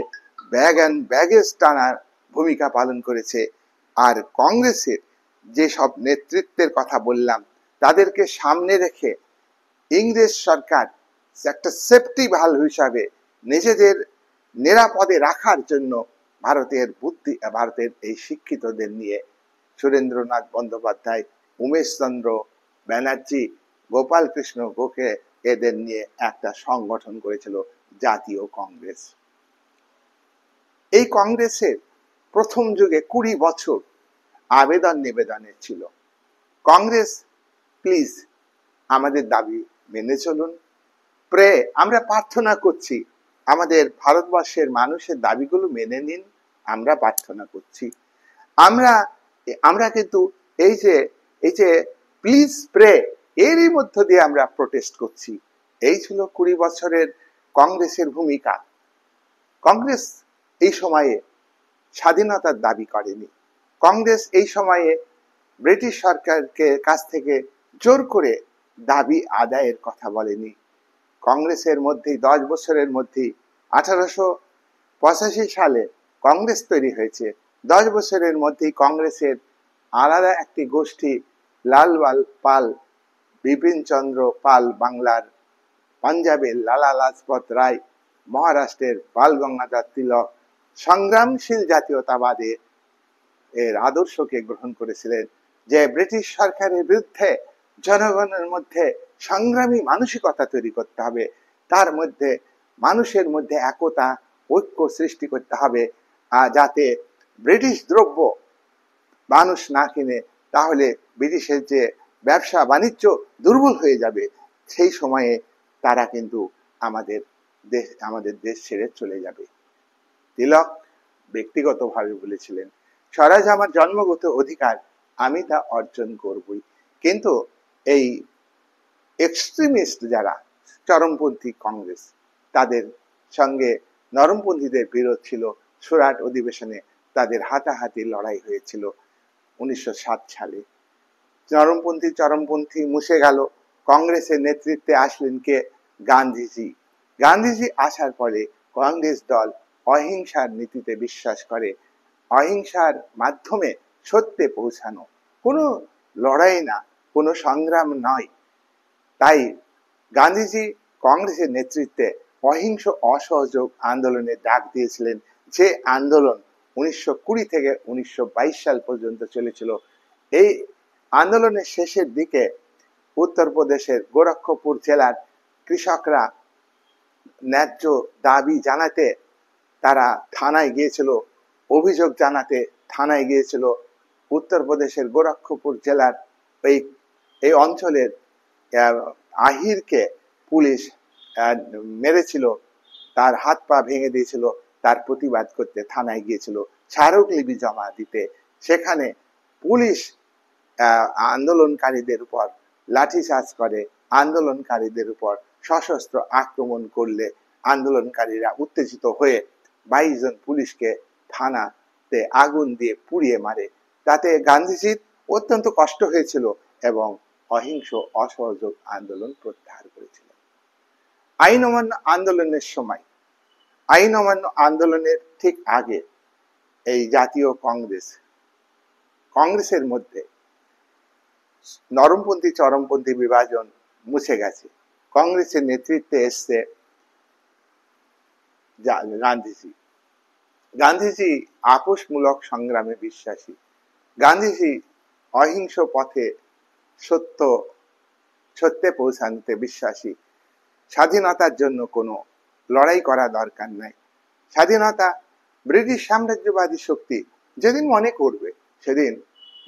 ব্যাগ অ্যান্ড ব্যাগেজ টানার ভূমিকা পালন করেছে। আর কংগ্রেসের যেসব নেতৃত্বের কথা বললাম, তাদেরকে সামনে রেখে ইংরেজ সরকার একটা সেফটি ভালভ হিসাবে নিজেদের নিরাপদে রাখার জন্য ভারতের এই শিক্ষিতদের নিয়ে সুরেন্দ্রনাথ বন্দ্যোপাধ্যায়, উমেশ চন্দ্র ব্যানার্জি, গোপাল কৃষ্ণ গোখলে এদের নিয়ে একটা সংগঠন করেছিল জাতীয় কংগ্রেস। এই কংগ্রেসের প্রথম যুগে 20 বছর আবেদন নিবেদনের ছিল, কংগ্রেস প্লিজ আমাদের দাবি মেনে চলুন, আমরা প্রার্থনা করছি আমাদের ভারতবর্ষের মানুষের দাবিগুলো মেনে নিন, আমরা প্রার্থনা করছি। আমরা কিন্তু এই যে প্লিজ প্রে, এরই মধ্য দিয়ে আমরা প্রোটেস্ট করছি। এই ছিল 20 বছরের কংগ্রেসের ভূমিকা। কংগ্রেস এই সময়ে স্বাধীনতার দাবি করেনি। কংগ্রেস এই সময়ে ব্রিটিশ সরকারকে কাছ থেকে জোর করে দাবি আদায়ের কথা বলেনি। কংগ্রেসের মধ্যেই 10 বছরের মধ্যেই 1885 সালে কংগ্রেস তৈরি হয়েছে। 10 বছরের মধ্যেই কংগ্রেসের আলাদা একটি গোষ্ঠী, লাল পাল, বিপিন চন্দ্র পাল বাংলার, পাঞ্জাবের লালা লাজপত রায়, মহারাষ্ট্রের বাল গঙ্গাধর তিলক সংগ্রামশীল জাতীয়তাবাদে এর আদর্শকে গ্রহণ করেছিলেন, যে ব্রিটিশ সরকারের বিরুদ্ধে জনগণের মধ্যে সংগ্রামী মানসিকতা তৈরি করতে হবে, তার মধ্যে মানুষের মধ্যে একতা, ঐক্য সৃষ্টি করতে হবে, যাতে ব্রিটিশ দ্রব্য মানুষ না কিনে, তাহলে ব্রিটিশের যে ব্যবসা বাণিজ্য দুর্বল হয়ে যাবে। সেই সময়ে তারা কিন্তু আমাদের দেশ ছেড়ে চলে যাবে। তিলক ব্যক্তিগতভাবে বলেছিলেন, স্বরাজ আমার জন্মগত অধিকার, আমি তা অর্জন করবই। কিন্তু এই এক্সট্রিমিস্ট যারা, চরমপন্থী কংগ্রেস, তাদের সঙ্গে নরমপন্থীদের বিরোধ ছিল। সুরাট অধিবেশনে তাদের হাতাহাতি লড়াই হয়েছিল 1907 সালে। চরমপন্থী মুছে গেল। কংগ্রেসের নেতৃত্বে আসলেন কে? গান্ধীজি। গান্ধীজি আসার পরে কংগ্রেস দল অহিংসার নীতিতে বিশ্বাস করে। অহিংসার মাধ্যমে সত্যে পৌঁছানো, কোনো লড়াই না, কোনো সংগ্রাম নয়। তাই গান্ধীজি কংগ্রেসের নেতৃত্বে অহিংস অসহযোগ আন্দোলনের ডাক দিয়েছিলেন, যে আন্দোলন 1920 থেকে 1922 সাল পর্যন্ত চলেছিল। এই আন্দোলনের শেষের দিকে উত্তরপ্রদেশের গোরক্ষপুর জেলার কৃষকরা ন্যায্য দাবি জানাতে তারা থানায় গিয়েছিল, অভিযোগ জানাতে থানায় গিয়েছিল। উত্তরপ্রদেশের গোরক্ষপুর জেলার এই অঞ্চলের আহিরকে পুলিশ মেরেছিল, তার হাত পা ভেঙে দিয়েছিল। তার প্রতিবাদ করতে থানায় গিয়েছিল স্মারকলিপি জমা দিতে। সেখানে পুলিশ আন্দোলনকারীদের উপর লাঠিচার্জ করে, আন্দোলনকারীদের উপর সশস্ত্র আক্রমণ করলে আন্দোলনকারীরা উত্তেজিত হয়ে 22 জন পুলিশকে থানাতে আগুন দিয়ে পুড়িয়ে মারে। তাতে গান্ধীজির অত্যন্ত কষ্ট হয়েছিল এবং অহিংস অসহযোগ আন্দোলন প্রত্যাহার করেছিল। আইন অমান্য আন্দোলনের সময়, আইন অমান্য আন্দোলনের ঠিক আগে এই জাতীয় কংগ্রেসের মধ্যে নরমপন্থী চরমপন্থী বিভাজন মুছে গেছে। কংগ্রেসের নেতৃত্বে এসছে গান্ধীজি আপোষমূলক সংগ্রামে বিশ্বাসী। গান্ধীজি অহিংস পথে সত্যে পৌঁছাতে বিশ্বাসী। স্বাধীনতার জন্য কোনো লড়াই করা দরকার নাই। স্বাধীনতা ব্রিটিশ সাম্রাজ্যবাদী শক্তি যেদিন মনে করবে, সেদিন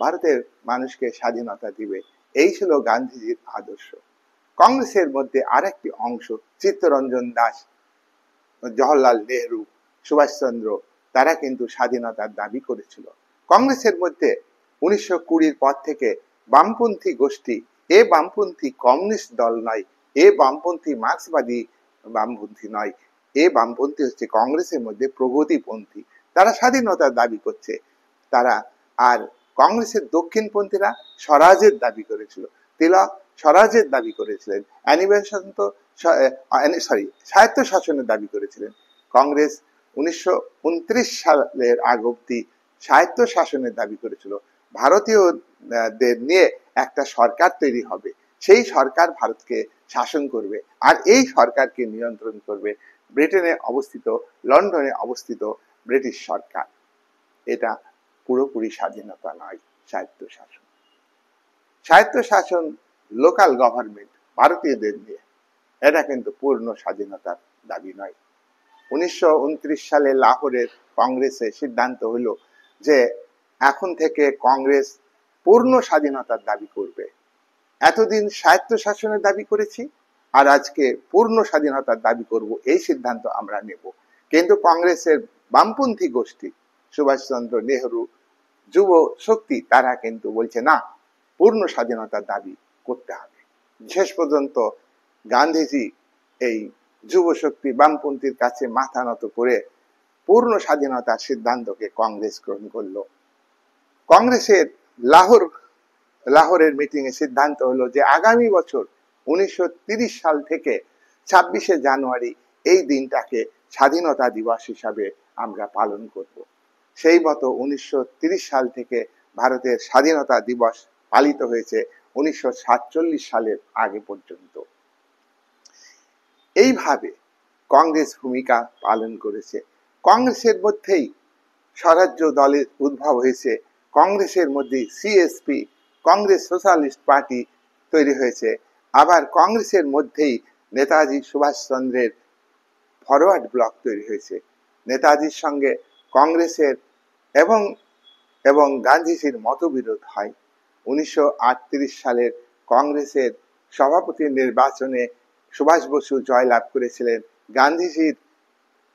ভারতের মানুষকে স্বাধীনতা দিবে। এই ছিল গান্ধীজির আদর্শ। কংগ্রেসের মধ্যে আরেকটি অংশ চিত্তরঞ্জন দাস, জওহরলাল নেহরু, সুভাষচন্দ্র, তারা কিন্তু স্বাধীনতার দাবি করেছিল। কংগ্রেসের মধ্যে 1920 পর থেকে বামপন্থী গোষ্ঠী, এ বামপন্থী কমিউনিস্ট দল নয়, এ বামপন্থী মার্ক্সবাদী বামপন্থী নয়, এ বামপন্থী হচ্ছে কংগ্রেসের মধ্যে প্রগতিপন্থী, তারা স্বাধীনতার দাবি করছে। তারা আর কংগ্রেসের দক্ষিণপন্থীরা স্বরাজের দাবি করেছিল। তিলক স্বরাজের দাবি করেছিলেন, স্বায়ত্ত শাসনের দাবি করেছিলেন। কংগ্রেস 1929 সালের আগ অব্দি স্বায়ত্ত শাসনের দাবি করেছিল। ভারতীয়দের নিয়ে একটা সরকার তৈরি হবে, সেই সরকার ভারতকে শাসন করবে, আর এই সরকারকে নিয়ন্ত্রণ করবে ব্রিটেনে অবস্থিত, লন্ডনে অবস্থিত ব্রিটিশ সরকার। এটা পুরোপুরি স্বাধীনতা নয়, স্বায়ত্ত শাসন। স্বায়ত্ত শাসন, লোকাল গভর্নমেন্ট ভারতীয়দের নিয়ে, এটা কিন্তু পূর্ণ স্বাধীনতার দাবি নয়। 1929 সালে লাহোরের কংগ্রেসে সিদ্ধান্ত হলো যে এখন থেকে কংগ্রেস পূর্ণ স্বাধীনতার দাবি করবে। এতদিন স্বায়ত্ত শাসনের দাবি করেছি, আর আজকে পূর্ণ স্বাধীনতার দাবি করব, এই সিদ্ধান্ত আমরা নেব। কিন্তু কংগ্রেসের বামপন্থী গোষ্ঠী, সুভাষচন্দ্র, নেহরু, যুব শক্তি, তারা কিন্তু বলছে না, পূর্ণ স্বাধীনতার দাবি করতে হবে। শেষ পর্যন্ত গান্ধীজি এই যুব শক্তি বামপন্থীর কাছে মাথা নত করে পূর্ণ স্বাধীনতার সিদ্ধান্তকে কংগ্রেস গ্রহণ করলো। কংগ্রেসের লাহোরের মিটিং এ সিদ্ধান্ত হলো যে আগামী বছর 1930 সাল থেকে 26শে জানুয়ারি এই দিনটাকে স্বাধীনতা দিবস হিসাবে আমরা পালন করব। সেই মতো 1930 সাল থেকে ভারতের স্বাধীনতা দিবস পালিত হয়েছে 1947 সালের আগে পর্যন্ত। এইভাবে কংগ্রেস ভূমিকা পালন করেছে। কংগ্রেসের মধ্যেই স্বরাজ্য দলের উদ্ভব হয়েছে, কংগ্রেসের মধ্যে সিএসপি, কংগ্রেস সোশ্যালিস্ট পার্টি তৈরি হয়েছে। আবার কংগ্রেসের মধ্যেই নেতাজি সুভাষচন্দ্রের ফরওয়ার্ড ব্লক তৈরি হয়েছে। নেতাজির সঙ্গে কংগ্রেসের এবং গান্ধীজির মতবিরোধ হয়। 1938 সালের কংগ্রেসের সভাপতি নির্বাচনে সুভাষ বসু জয়লাভ করেছিলেন। গান্ধীজির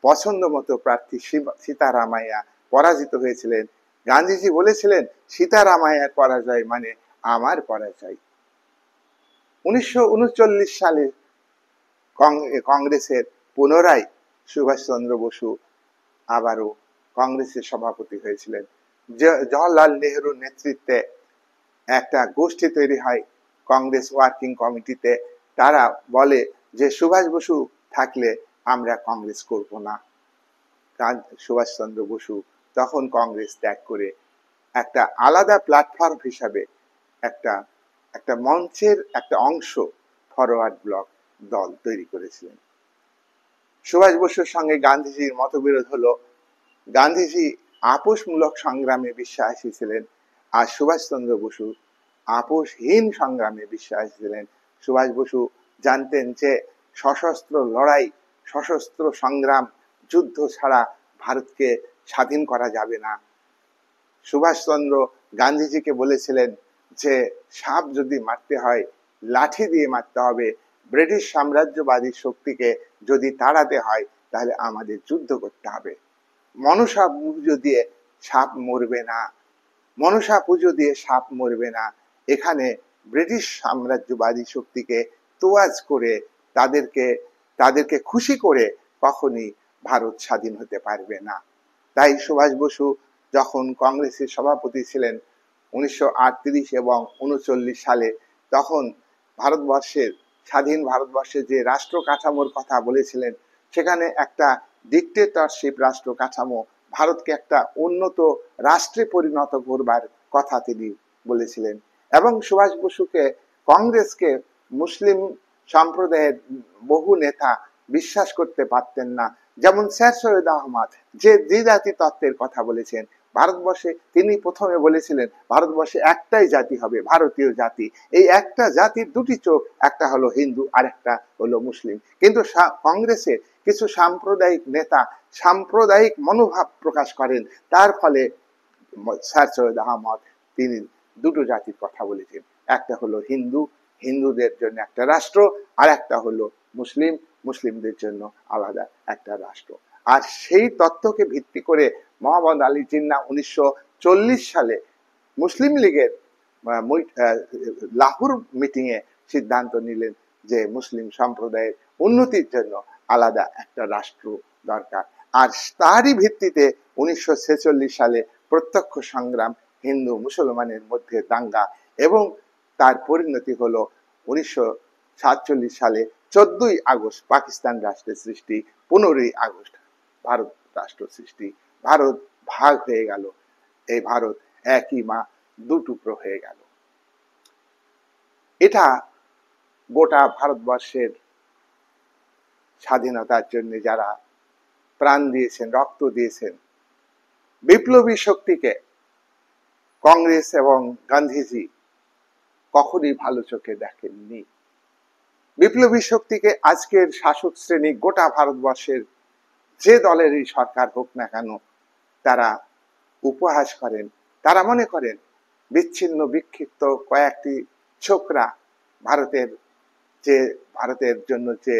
পছন্দ মতো প্রার্থী সীতারামাইয়া পরাজিত হয়েছিলেন। গান্ধীজি বলেছিলেন, সীতারামাইয়ার পরাজয় মানে আমার পরাজয়। 1939 সালে কংগ্রেসের পুনরায় সুভাষচন্দ্র বসু আবারও কংগ্রেসের সভাপতি হয়েছিলেন। জওহরলাল নেহরুর নেতৃত্বে একটা গোষ্ঠী তৈরি হয় কংগ্রেস ওয়ার্কিং কমিটিতে। তারা বলে যে সুভাষ বসু থাকলে আমরা কংগ্রেস করব না। সুভাষচন্দ্র বসু তখন কংগ্রেস ত্যাগ করে একটা আলাদা প্ল্যাটফর্ম হিসাবে একটা মঞ্চের একটা অংশ, ফরওয়ার্ড ব্লক দল তৈরি করেছিলেন। সুভাষ বসুর সঙ্গে গান্ধীজির মতবিরোধ হলো। গান্ধীজি আপোষমূলক সংগ্রামে বিশ্বাসী ছিলেন, আর সুভাষচন্দ্র বসু আপোষহীন সংগ্রামে বিশ্বাসী ছিলেন। সুভাষ বসু জানতেন যে সশস্ত্র লড়াই, সশস্ত্র সংগ্রাম, যুদ্ধ ছাড়া ভারতকে স্বাধীন করা যাবে না। সুভাষচন্দ্র গান্ধীজিকে বলেছিলেন যে সাপ যদি মারতে হয় লাঠি দিয়ে মারতে হবে, ব্রিটিশ সাম্রাজ্যবাদী শক্তিকে যদি তাড়াতে হয় তাহলে আমাদের যুদ্ধ করতে হবে। মনসা পুজো দিয়ে সাপ মরবে না, মনসা পুজো দিয়ে সাপ মরবে না। এখানে ব্রিটিশ সাম্রাজ্যবাদী শক্তিকে তোয়াজ করে তাদেরকে খুশি করে কখনই ভারত স্বাধীন হতে পারবে না। তাই সুভাষ বসু যখন কংগ্রেসের সভাপতি ছিলেন 1938 এবং 1939 সালে, তখন স্বাধীন ভারতবর্ষের যে রাষ্ট্র কাঠামোর কথা বলেছিলেন, সেখানে একটা ডিক্টেটরশিপ রাষ্ট্র কাঠামো, ভারতকে একটা উন্নত রাষ্ট্রে পরিণত করবার কথা তিনি বলেছিলেন। এবং সুভাষ বসুকে, কংগ্রেসকে মুসলিম সম্প্রদায়ের বহু নেতা বিশ্বাস করতে পারতেন না। যেমন স্যার সৈয়দ আহমদ, যে দ্বিজাতি তত্ত্বের কথা বলেছেন ভারতবর্ষে, তিনি প্রথমে বলেছিলেন ভারতবর্ষে একটাই জাতি হবে, ভারতীয় জাতি। এই একটা জাতির দুটি চোখ, একটা হলো হিন্দু আর একটা হলো মুসলিম। কিন্তু কংগ্রেসে কিছু সাম্প্রদায়িক নেতা সাম্প্রদায়িক মনোভাব প্রকাশ করেন, তার ফলে স্যার সৈয়দ আহমদ তিনি দুটো জাতির কথা বলেছেন, একটা হলো হিন্দু, হিন্দুদের জন্য একটা রাষ্ট্র, আর একটা হলো মুসলিমদের জন্য আলাদা একটা রাষ্ট্র। আর সেই তত্ত্বকে ভিত্তি করে মোহাম্মদ আলী জিন্নাহ 1940 সালে মুসলিম লীগের লাহোর মিটিং এ সিদ্ধান্ত নিলেন যে মুসলিম সম্প্রদায়ের উন্নতির জন্য আলাদা একটা রাষ্ট্র দরকার। আর তারই ভিত্তিতে 1946 সালে প্রত্যক্ষ সংগ্রাম, হিন্দু মুসলমানের মধ্যে দাঙ্গা, এবং তার পরিণতি হলো 1947 সালে 14ই আগস্ট পাকিস্তান রাষ্ট্রের সৃষ্টি, 15ই আগস্ট ভারত রাষ্ট্র সৃষ্টি। ভারত ভাগ হয়ে গেল, এই ভারত একই মা দু টুকরো হয়ে গেল। এটা গোটা ভারতবর্ষের স্বাধীনতার জন্য যারা প্রাণ দিয়েছেন, রক্ত দিয়েছেন, বিপ্লবী শক্তিকে কংগ্রেস এবং গান্ধীজি কখনই ভালো চোখে দেখেননি। বিপ্লবী শক্তিকে আজকের শাসক শ্রেণী গোটা ভারতবর্ষের যে দলেরই সরকার হোক না কেন তারা উপহাস করেন। তারা মনে করেন বিচ্ছিন্ন বিক্ষিপ্ত কয়েকটি ছোকরা ভারতের জন্য যে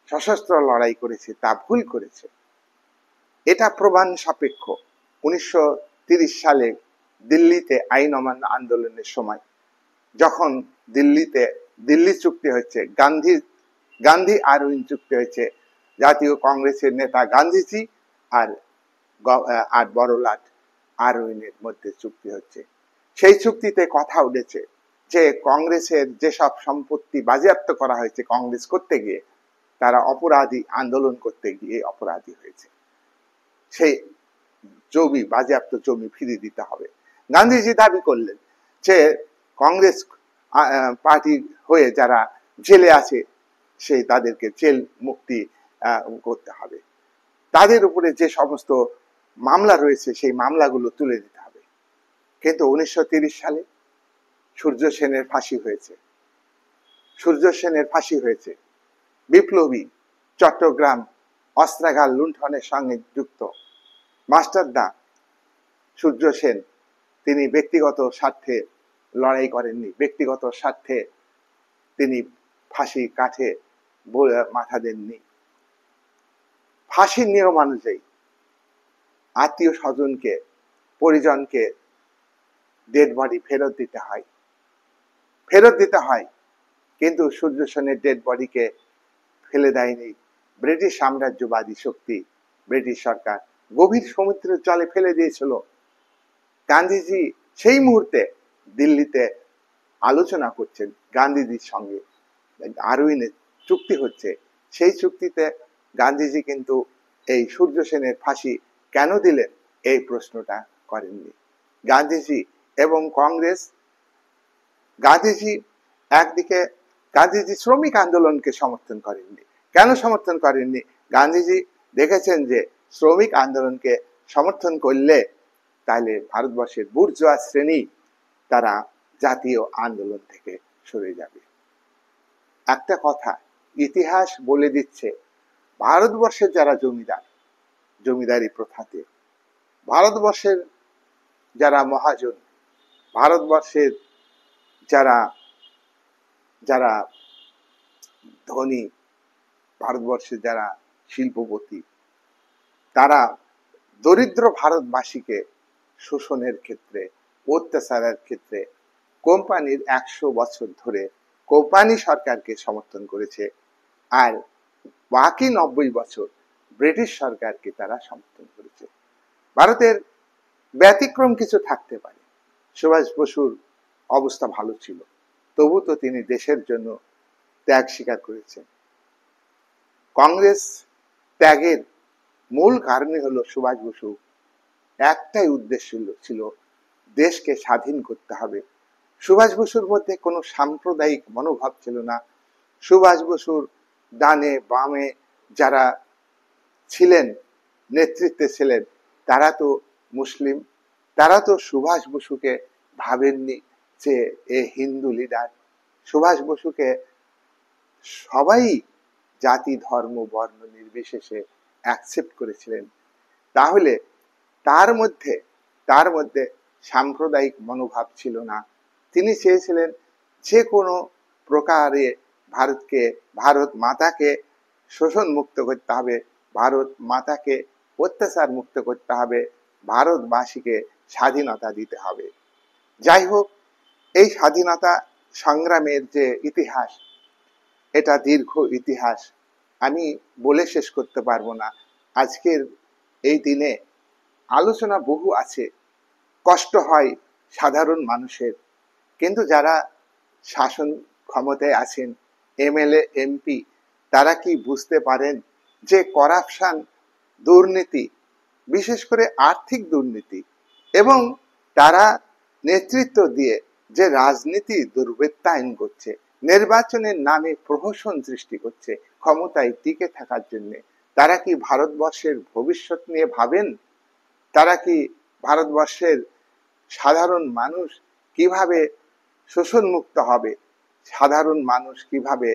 সশস্ত্র লড়াই করেছে তা ভুল করেছে। এটা প্রমাণ সাপেক্ষ। 1930 সালে দিল্লিতে আইন অমান্য আন্দোলনের সময় যখন দিল্লি চুক্তি হচ্ছে, গান্ধী আরউইন চুক্তি হয়েছে, জাতীয় কংগ্রেসের নেতা গান্ধীজি আর বড়লাট আরউইনের মধ্যে চুক্তি হচ্ছে। সেই চুক্তিতে কথা উঠেছে যে কংগ্রেসের যেসব সম্পত্তি বাজেয়াপ্ত করা হয়েছে কংগ্রেস করতে গিয়ে, তারা অপরাধী, আন্দোলন করতে গিয়ে অপরাধী হয়েছে, সেই বাজেয়াপ্ত জমি ফিরিয়ে দিতে হবে। গান্ধীজি দাবি করলেন যে কংগ্রেস পার্টি হয়ে যারা জেলে আছে তাদেরকে জেল মুক্তি করতে হবে, তাদের উপরে যে সমস্ত মামলা রয়েছে সেই মামলাগুলো তুলে দিতে হবে। কিন্তু 1930 সালে সূর্য সেনের ফাঁসি হয়েছে। বিপ্লবী, চট্টগ্রাম অস্ত্রাগার লুণ্ঠনের সঙ্গে যুক্ত মাস্টারদা সূর্য সেন, তিনি ব্যক্তিগত স্বার্থে লড়াই করেননি, ব্যক্তিগত স্বার্থে তিনি ফাঁসি কাঠে মাথা দেননি। ফাঁসির নিয়ম অনুযায়ী আত্মীয় স্বজনকে, পরিজনকে ডেড বডি ফেরত দিতে হয়, কিন্তু সূর্য সেনের ডেড বডিকে ফেলে দেয়নি ব্রিটিশ সাম্রাজ্যবাদী শক্তি, ব্রিটিশ সরকার গভীর সমুদ্রের জলে ফেলে দিয়েছিল। গান্ধীজি সেই মুহূর্তে দিল্লিতে আলোচনা করছেন গান্ধীজির সঙ্গে, আরউইনের চুক্তি হচ্ছে, সেই চুক্তিতে গান্ধীজি কিন্তু এই সূর্য সেনের ফাঁসি কেন দিলেন এই প্রশ্নটা করেননি। গান্ধীজি এবং কংগ্রেস, গান্ধীজি শ্রমিক আন্দোলনকে সমর্থন করেননি। কেন সমর্থন করেননি? গান্ধীজি দেখেছেন যে শ্রমিক আন্দোলনকে সমর্থন করলে তাহলে ভারতবর্ষের বুর্জোয়া শ্রেণী তারা জাতীয় আন্দোলন থেকে সরে যাবে। একটা কথা ইতিহাস বলে দিচ্ছে, ভারতবর্ষের যারা জমিদারি প্রথাতে, ভারতবর্ষের যারা মহাজন, ভারতবর্ষের যারা ধনী, ভারতবর্ষের যারা শিল্পপতি, তারা দরিদ্র ভারতবাসীকে শোষণের ক্ষেত্রে, অত্যাচারের ক্ষেত্রে কোম্পানির 100 বছর ধরে কোম্পানি সরকারকে সমর্থন করেছে, আর বাকি 90 বছর ব্রিটিশ সরকারকে তারা সমর্থন করেছে। ভারতের ব্যতিক্রম কিছু থাকতে পারে, সুভাষ বসুর অবস্থা ভালো ছিল, তবু তো তিনি দেশের জন্য ত্যাগ স্বীকার করেছেন। কংগ্রেস ত্যাগের মূল কারণই হলো সুভাষ বসু একটাই উদ্দেশ্য ছিল, দেশকে স্বাধীন করতে হবে। সুভাষ বসুর মধ্যে কোনো সাম্প্রদায়িক মনোভাব ছিল না। সুভাষ বসুর ডানে বামে যারা ছিলেন, নেতৃত্বে ছিলেন, তারা তো মুসলিম, তারা তো সুভাষ বসুকে ভাবেননি যে এ হিন্দু লিডার। সুভাষ বসুকে সবাই জাতি ধর্ম বর্ণ নির্বিশেষে অ্যাকসেপ্ট করেছিলেন। তাহলে তার মধ্যে সাম্প্রদায়িক মনোভাব ছিল না। তিনি চেয়েছিলেন যে কোনো প্রকারে ভারত মাতাকে শোষণ মুক্ত করতে হবে, ভারত মাতাকে অত্যাচার মুক্ত করতে হবে, ভারতবাসীকে স্বাধীনতা দিতে হবে। যাই হোক, এই স্বাধীনতা সংগ্রামের যে ইতিহাস, এটা দীর্ঘ ইতিহাস, আমি বলে শেষ করতে পারবো না। আজকের এই দিনে আলোচনা বহু আছে, কষ্ট হয় সাধারণ মানুষের, কিন্তু যারা শাসন ক্ষমতায় আছেন, এমএলএ এমপি, তারা কি বুঝতে পারেন যে করাপশন, দুর্নীতি, বিশেষ করে আর্থিক দুর্নীতি, এবং তারা নেতৃত্ব দিয়ে যে রাজনীতি দুর্বৃত্তায়ন করছে, নির্বাচনের নামে প্রহসন সৃষ্টি করছে ক্ষমতায় টিকে থাকার জন্য, তারা কি ভারতবর্ষের ভবিষ্যৎ নিয়ে ভাবেন? তারা কি ভারতবর্ষের সাধারণ মানুষ কিভাবে শোষণ মুক্ত হবে, সাধারণ মানুষ কিভাবে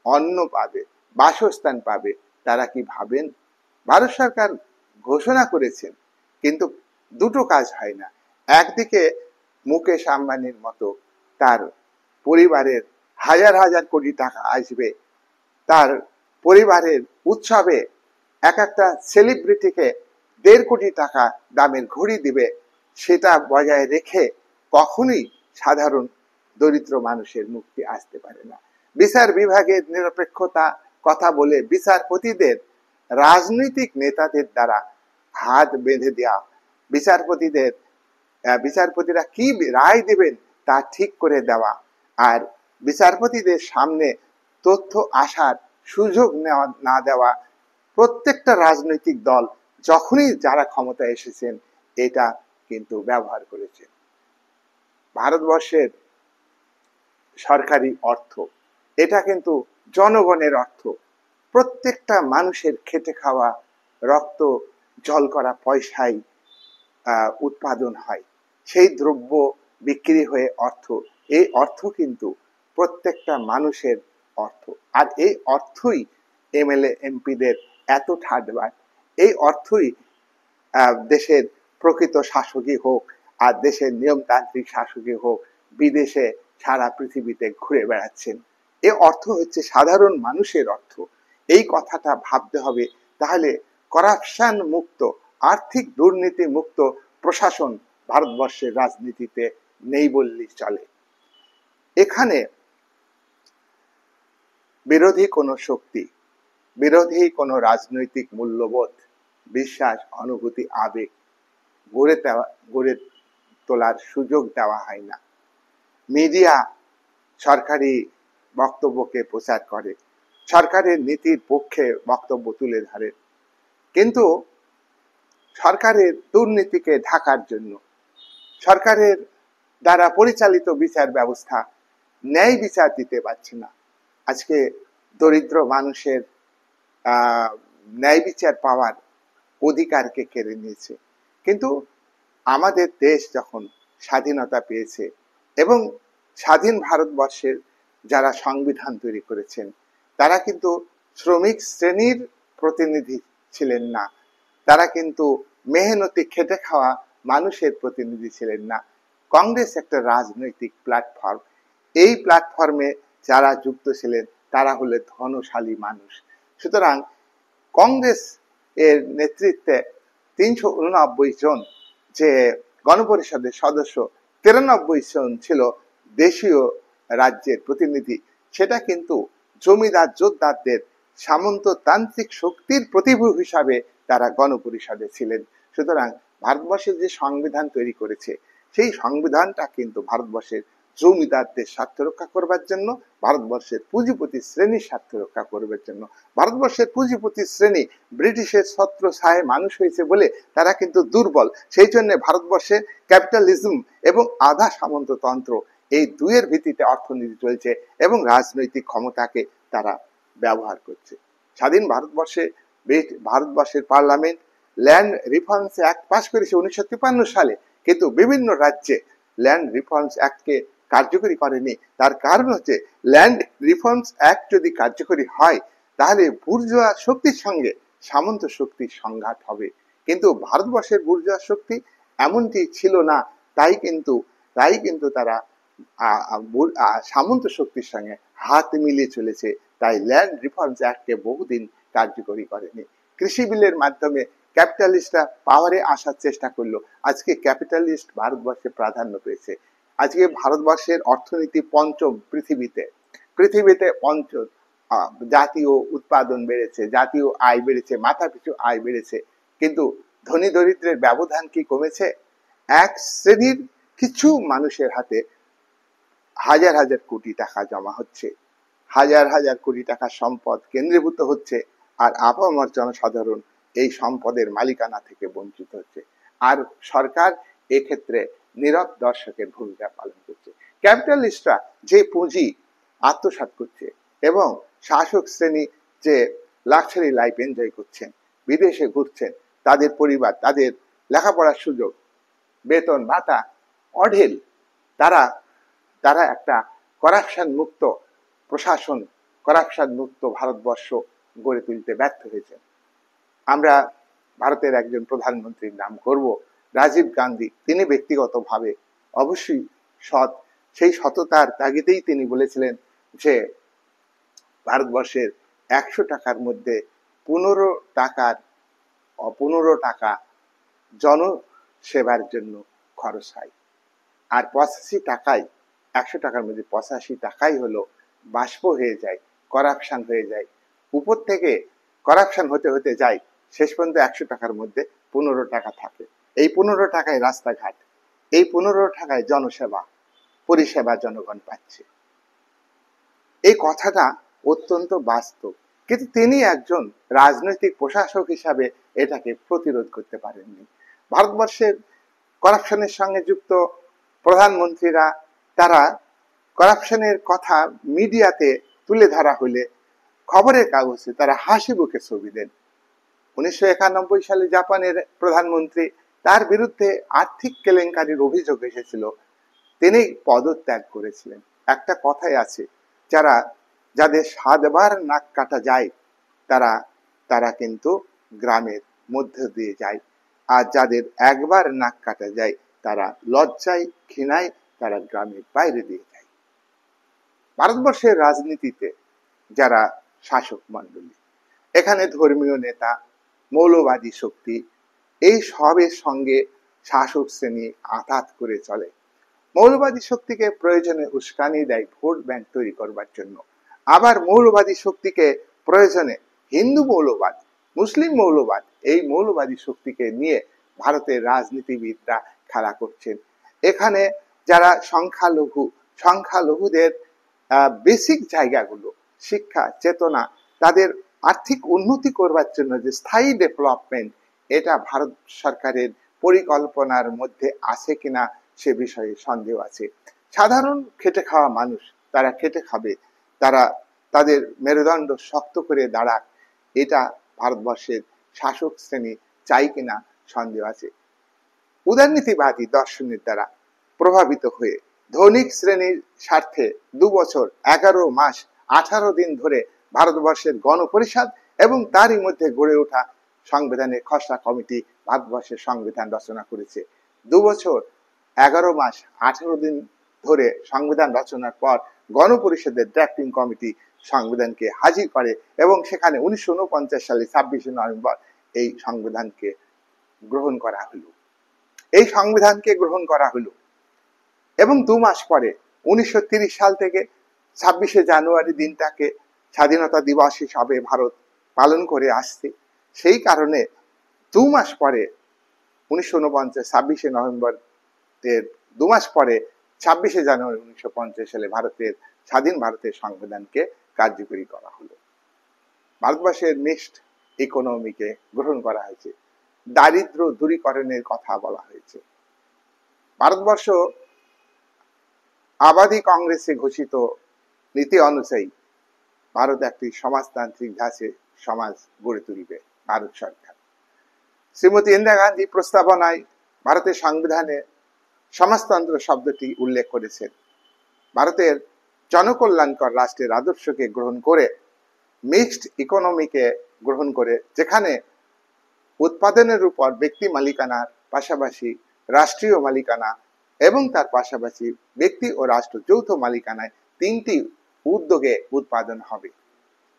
অন্ন পাবে, বাসস্থান পাবে, তারা কি ভাবেন? ভারত সরকার ঘোষণা করেছেন, কিন্তু দুটো কাজ হয় না। একদিকে মুকেশ আম্বানির মতো তার পরিবারের হাজার হাজার কোটি টাকা আসবে, তার পরিবারের উৎসবে এক একটা সেলিব্রিটিকে 1.5 কোটি টাকা দামের ঘড়ি দিবে, সেটা বজায় রেখে কখনোই সাধারণ দরিদ্র মানুষের মুক্তি আসতে পারে না। বিচার বিভাগের নিরপেক্ষতা কথা বলে বিচারপতিদের রাজনৈতিক নেতাদের দ্বারা হাত বেঁধে দেওয়া, বিচারপতিরা কি রায় দেবেন তা ঠিক করে দেওয়া, আর বিচারপতিদের সামনে তথ্য আসার সুযোগ না দেওয়া, প্রত্যেকটা রাজনৈতিক দল যখনই যারা ক্ষমতায় এসেছেন এটা কিন্তু ব্যবহার করেছে। ভারতবর্ষের সরকারি অর্থ, এটা কিন্তু জনগণের অর্থ, প্রত্যেকটা মানুষের খেটে খাওয়া রক্ত জল করা পয়সায় উৎপাদন হয়, সেই দ্রব্য বিক্রি হয়ে অর্থ, এই অর্থ কিন্তু প্রত্যেকটা মানুষের অর্থ, আর এই অর্থই এমএলএ এমপিদের এত ঠাটবাট, এই অর্থই দেশের প্রকৃত শাসকই হোক আর দেশের নিয়মতান্ত্রিক শাসকই হোক বিদেশে সারা পৃথিবীতে ঘুরে বেড়াচ্ছেন, এ অর্থ হচ্ছে সাধারণ মানুষের অর্থ। এই কথাটা ভাবতে হবে, তাহলে করাপশন মুক্ত, আর্থিক দুর্নীতি মুক্ত প্রশাসন ভারতবর্ষের রাজনীতিতে নেই বললেই চলে। এখানে বিরোধী কোনো শক্তি, বিরোধী কোনো রাজনৈতিক মূল্যবোধ, বিশ্বাস, অনুভূতি, আবেগ গড়ে তোলার সুযোগ দেওয়া হয় না। মিডিয়া সরকারি বক্তব্যকে প্রচার করে, সরকারের নীতির পক্ষে বক্তব্য তুলে ধরে, কিন্তু সরকারের দুর্নীতিকে ঢাকার জন্য, সরকারের দ্বারা পরিচালিত বিচার ব্যবস্থা ন্যায় বিচার দিতে পারছে না। আজকে দরিদ্র মানুষের ন্যায় বিচার পাওয়ার অধিকারকে কেড়ে নিয়েছে। কিন্তু আমাদের দেশ যখন স্বাধীনতা পেয়েছে এবং স্বাধীন ভারতবর্ষের যারা সংবিধান তৈরি করেছেন তারা কিন্তু শ্রমিক শ্রেণীর প্রতিনিধি ছিলেন না, তারা কিন্তু মেহনতি খেটে খাওয়া মানুষের প্রতিনিধি ছিলেন না। কংগ্রেস একটা রাজনৈতিক প্ল্যাটফর্ম, এই প্ল্যাটফর্মে যারা যুক্ত ছিলেন তারা হলে ধনশালী মানুষ। সুতরাং কংগ্রেস এর নেতৃত্বে 389 জন যে গণপরিষদের সদস্য, 93 জন ছিল দেশীয় রাজ্যের প্রতিনিধি, সেটা কিন্তু জমিদার যোদ্ধাদের সামন্ততান্ত্রিক শক্তির প্রতিভূ হিসাবে তারা গণপরিষদে ছিলেন। সুতরাং ভারতবর্ষের যে সংবিধান তৈরি করেছে সেই সংবিধানটা কিন্তু ভারতবর্ষের জমিদারদের স্বার্থ রক্ষা করবার জন্য, ভারতবর্ষের পুঁজিপতি শ্রেণীর স্বার্থ রক্ষা করবার জন্য। ভারতবর্ষের পুঁজিপতি শ্রেণী ব্রিটিশের ছত্র ছায়ে মানুষ হয়েছে বলে তারা কিন্তু দুর্বল, সেই জন্য ভারতবর্ষে ক্যাপিটালিজম এবং আধা সামন্ততন্ত্র, এই দুইয়ের ভিত্তিতে অর্থনীতি চলছে এবং রাজনৈতিক ক্ষমতাকে তারা ব্যবহার করছে। স্বাধীন ভারতবর্ষের পার্লামেন্ট ল্যান্ড রিফর্মস অ্যাক্ট পাশ করেছে 1953 সালে, কিন্তু বিভিন্ন রাজ্যে ল্যান্ড রিফর্মস অ্যাক্টকে কার্যকরী করেনি। তার কারণ হচ্ছে ল্যান্ড রিফর্মস অ্যাক্ট যদি কার্যকরী হয় তাহলে বুর্জোয়া শক্তির সঙ্গে সামন্ত শক্তির সংঘাত হবে, কিন্তু ভারতবর্ষের বুর্জোয়া শক্তি এমনটি ছিল না, তাই কিন্তু তারা সামন্ত শক্তির সঙ্গে হাত মিলিয়ে চলেছে, তাই ল্যান্ড রিফর্মস অ্যাক্টকে বহুদিন কার্যকরী করেনি। কৃষি বিলের মাধ্যমে ক্যাপিটালিস্টরা পাওয়ারে আসার চেষ্টা করলো, আজকে ক্যাপিটালিস্ট ভারতবর্ষে প্রাধান্য পেয়েছে। আজকে ভারতবর্ষের অর্থনীতি পঞ্চম পৃথিবীতে পঞ্চম। জাতীয় উৎপাদন বেড়েছে, জাতীয় আয় বেড়েছে, মাথাপিছু আয় বেড়েছে, কিন্তু ধনী দরিদ্রের ব্যবধান কি কমেছে? এক শ্রেণীর কিছু মানুষের হাতে হাজার হাজার কোটি টাকা জমা হচ্ছে, হাজার হাজার কোটি টাকা সম্পদ কেন্দ্রীভূত হচ্ছে, আর আপামর জনসাধারণ এই সম্পদের মালিকানা থেকে বঞ্চিত হচ্ছে। আর সরকার এক্ষেত্রে নীরব দর্শকের ভূমিকা পালন করছে। ক্যাপিটালিস্টরা যে পুঁজি আত্মসাৎ করছে এবং শাসক শ্রেণী যে লাক্সারি লাইফ এনজয় করছেন, বিদেশে ঘুরছেন, তাদের পরিবার, তাদের লেখাপড়ার সুযোগ, বেতন ভাতা অঢেল, তারা তারা একটা করাপশন মুক্ত প্রশাসন, করাপশন মুক্ত ভারতবর্ষ গড়ে তুলতে ব্যর্থ হয়েছে। আমরা ভারতের একজন প্রধানমন্ত্রীর নাম করব, রাজীব গান্ধী। তিনি ব্যক্তিগতভাবে অবশ্যই সৎ, সেই সততার তাগিদেই তিনি বলেছিলেন যে ভারতবর্ষের 100 টাকার মধ্যে 15 টাকা জনসেবার জন্য খরচ হয়, আর 85 টাকায় 100 টাকার মধ্যে 85 টাকাই হলো বাষ্প হয়ে যায়, করাপশন হয়ে যায়, উপর থেকে করাপশন হতে হতে যায়, শেষ পর্যন্ত 100 টাকার মধ্যে 15 টাকা থাকে। এই 15 টাকায় রাস্তাঘাট, এই 15 টাকায় জনসেবা পরিষেবা জনগণ পাচ্ছে। এই কথাটা অত্যন্ত বাস্তব, কিন্তু তিনি একজন রাজনৈতিক প্রশাসক হিসাবে এটাকে প্রতিরোধ করতে পারেননি। ভারতবর্ষের করাপশনের সঙ্গে যুক্ত প্রধানমন্ত্রীরা, তারা করাপশনের কথা মিডিয়াতে তুলে ধরা হলে খবরের কাগজে তারা হাসি মুখে ছবি দেন। 1991 সালে জাপানের প্রধানমন্ত্রী, তার বিরুদ্ধে আর্থিক কেলেঙ্কারির অভিযোগ এসেছিল, তিনি পদত্যাগ করেছিলেন। একটা কথাই আছে, যাদের 7 বার নাক কাটা যায় তারা কিন্তু গ্রামের মধ্য দিয়ে যায়, আর যাদের একবার নাক কাটা যায় তারা লজ্জায় ঘৃণায় তারা গ্রামের বাইরে দিয়ে যায়। ভারতবর্ষের রাজনীতিতে যারা শাসক মণ্ডলী, এখানে ধর্মীয় নেতা, মৌলবাদী শক্তি, এই সবের সঙ্গে শাসক শ্রেণী আঘাত করে চলে। মৌলবাদী শক্তিকে প্রয়োজনে উস্কানি দেয় ভোট ব্যাংক তৈরি করবার জন্য, আবার মৌলবাদী শক্তিকে প্রয়োজনে হিন্দু মৌলবাদ, মুসলিম মৌলবাদ, এই মৌলবাদী শক্তিকে নিয়ে ভারতের রাজনীতিবিদরা খেলা করছেন। এখানে যারা সংখ্যালঘুদের বেসিক জায়গাগুলো, শিক্ষা, চেতনা, তাদের আর্থিক উন্নতি করবার জন্য যে স্থায়ী ডেভেলপমেন্ট, এটা ভারত সরকারের পরিকল্পনার মধ্যে আছে কিনা সে বিষয়ে সন্দেহ আছে। সাধারণ খেটে খাওয়া মানুষ, তারা খেটে খাবে, তারা তাদের মেরুদণ্ড শক্ত করে দাঁড়াক, এটা ভারতবর্ষের শাসক শ্রেণী চাই কিনা সন্দেহ আছে। উদারনীতিবাদী দর্শনের দ্বারা প্রভাবিত হয়ে ধনিক শ্রেণীর স্বার্থে 2 বছর 11 মাস 18 দিন ধরে ভারতবর্ষের গণপরিষদ এবং তারই মধ্যে গড়ে ওঠা সংবিধানের খসড়া কমিটি ভারতবর্ষের সংবিধান রচনা করেছে। 2 বছর 11 মাস 18 দিন ধরে সংবিধান রচনার পর গণপরিষদের ড্রাফটিং কমিটি সংবিধানকে হাজির করে এবং সেখানে 1949 সালে 26শে নভেম্বর এই সংবিধানকে গ্রহণ করা হলো। এই সংবিধানকে গ্রহণ করা হলো এবং 2 মাস পরে 1930 সাল থেকে 26শে জানুয়ারি দিনটাকে স্বাধীনতা দিবস হিসাবে ভারত পালন করে আসছে। সেই কারণে 2 মাস পরে 1949 26শে নভেম্বর এর 2 মাস পরে 26শে জানুয়ারি 1950 সালে স্বাধীন ভারতের সংবিধানকে কার্যকরী করা হলো। ভারতবর্ষের মিক্সড ইকোনমিকে গ্রহণ করা হয়েছে, দারিদ্র দূরীকরণের কথা বলা হয়েছে। ভারতবর্ষ আবাদী কংগ্রেসে ঘোষিত নীতি অনুযায়ী ভারত একটি সমাজতান্ত্রিক ধাঁচে সমাজ গড়ে তুলবে ভারত সরকার। শ্রীমতী ইন্দিরা গান্ধী প্রস্তাবনায় ভারতের সংবিধানে সমাজতন্ত্র শব্দটি উল্লেখ করেছেন। ভারতের জনকল্যাণকর রাষ্ট্রের আদর্শকে গ্রহণ করে, মিক্সড ইকোনমিকে গ্রহণ করে, যেখানে উৎপাদনের উপর ব্যক্তি মালিকানার পাশাপাশি রাষ্ট্রীয় মালিকানা এবং তার পাশাপাশি ব্যক্তি ও রাষ্ট্র যৌথ মালিকানায় 3টি উদ্যোগে উৎপাদন হবে।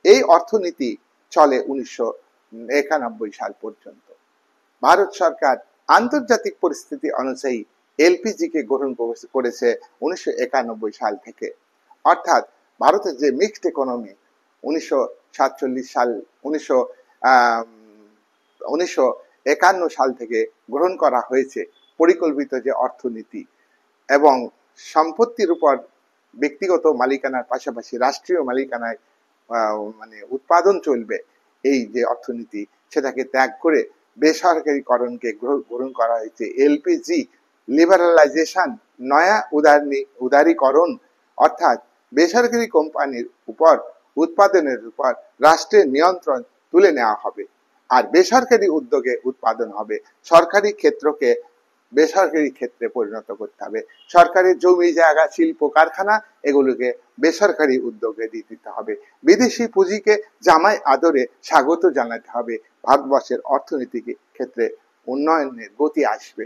এই অর্থনীতি চলে 1991 সাল পর্যন্ত। ভারত সরকার আন্তর্জাতিক পরিস্থিতি অনুযায়ী এলপিজি কে গ্রহণ করেছে 1991 সাল থেকে। অর্থাৎ ভারতের যে মিক্সড ইকোনমি 1947 সাল 1951 সাল থেকে গ্রহণ করা হয়েছে পরিকল্পিত যে অর্থনীতি এবং সম্পত্তির উপর ব্যক্তিগত মালিকানার পাশাপাশি রাষ্ট্রীয় মালিকানায় মানে উৎপাদন চলবে, এই যে অর্থনীতি সেটাকে ত্যাগ করে বেসরকারীকরণকে গ্রহণ করা হয়েছে। এলপিজি লিবারালাইজেশন, নয়া উদারীকরণ, অর্থাৎ বেসরকারি কোম্পানির উপর উৎপাদনের উপর রাষ্ট্রের নিয়ন্ত্রণ তুলে নেওয়া হবে আর বেসরকারি উদ্যোগে উৎপাদন হবে। সরকারি ক্ষেত্রকে বেসরকারি ক্ষেত্রে পরিণত করতে হবে। সরকারি জমি জায়গা শিল্প কারখানা এগুলোকে বেসরকারি উদ্যোগে দিতে হবে। বিদেশি পুঁজিকে জামাই আদরে স্বাগত জানাতে হবে। ভারতবর্ষের অর্থনৈতিক ক্ষেত্রে উন্নয়নের গতি আসবে।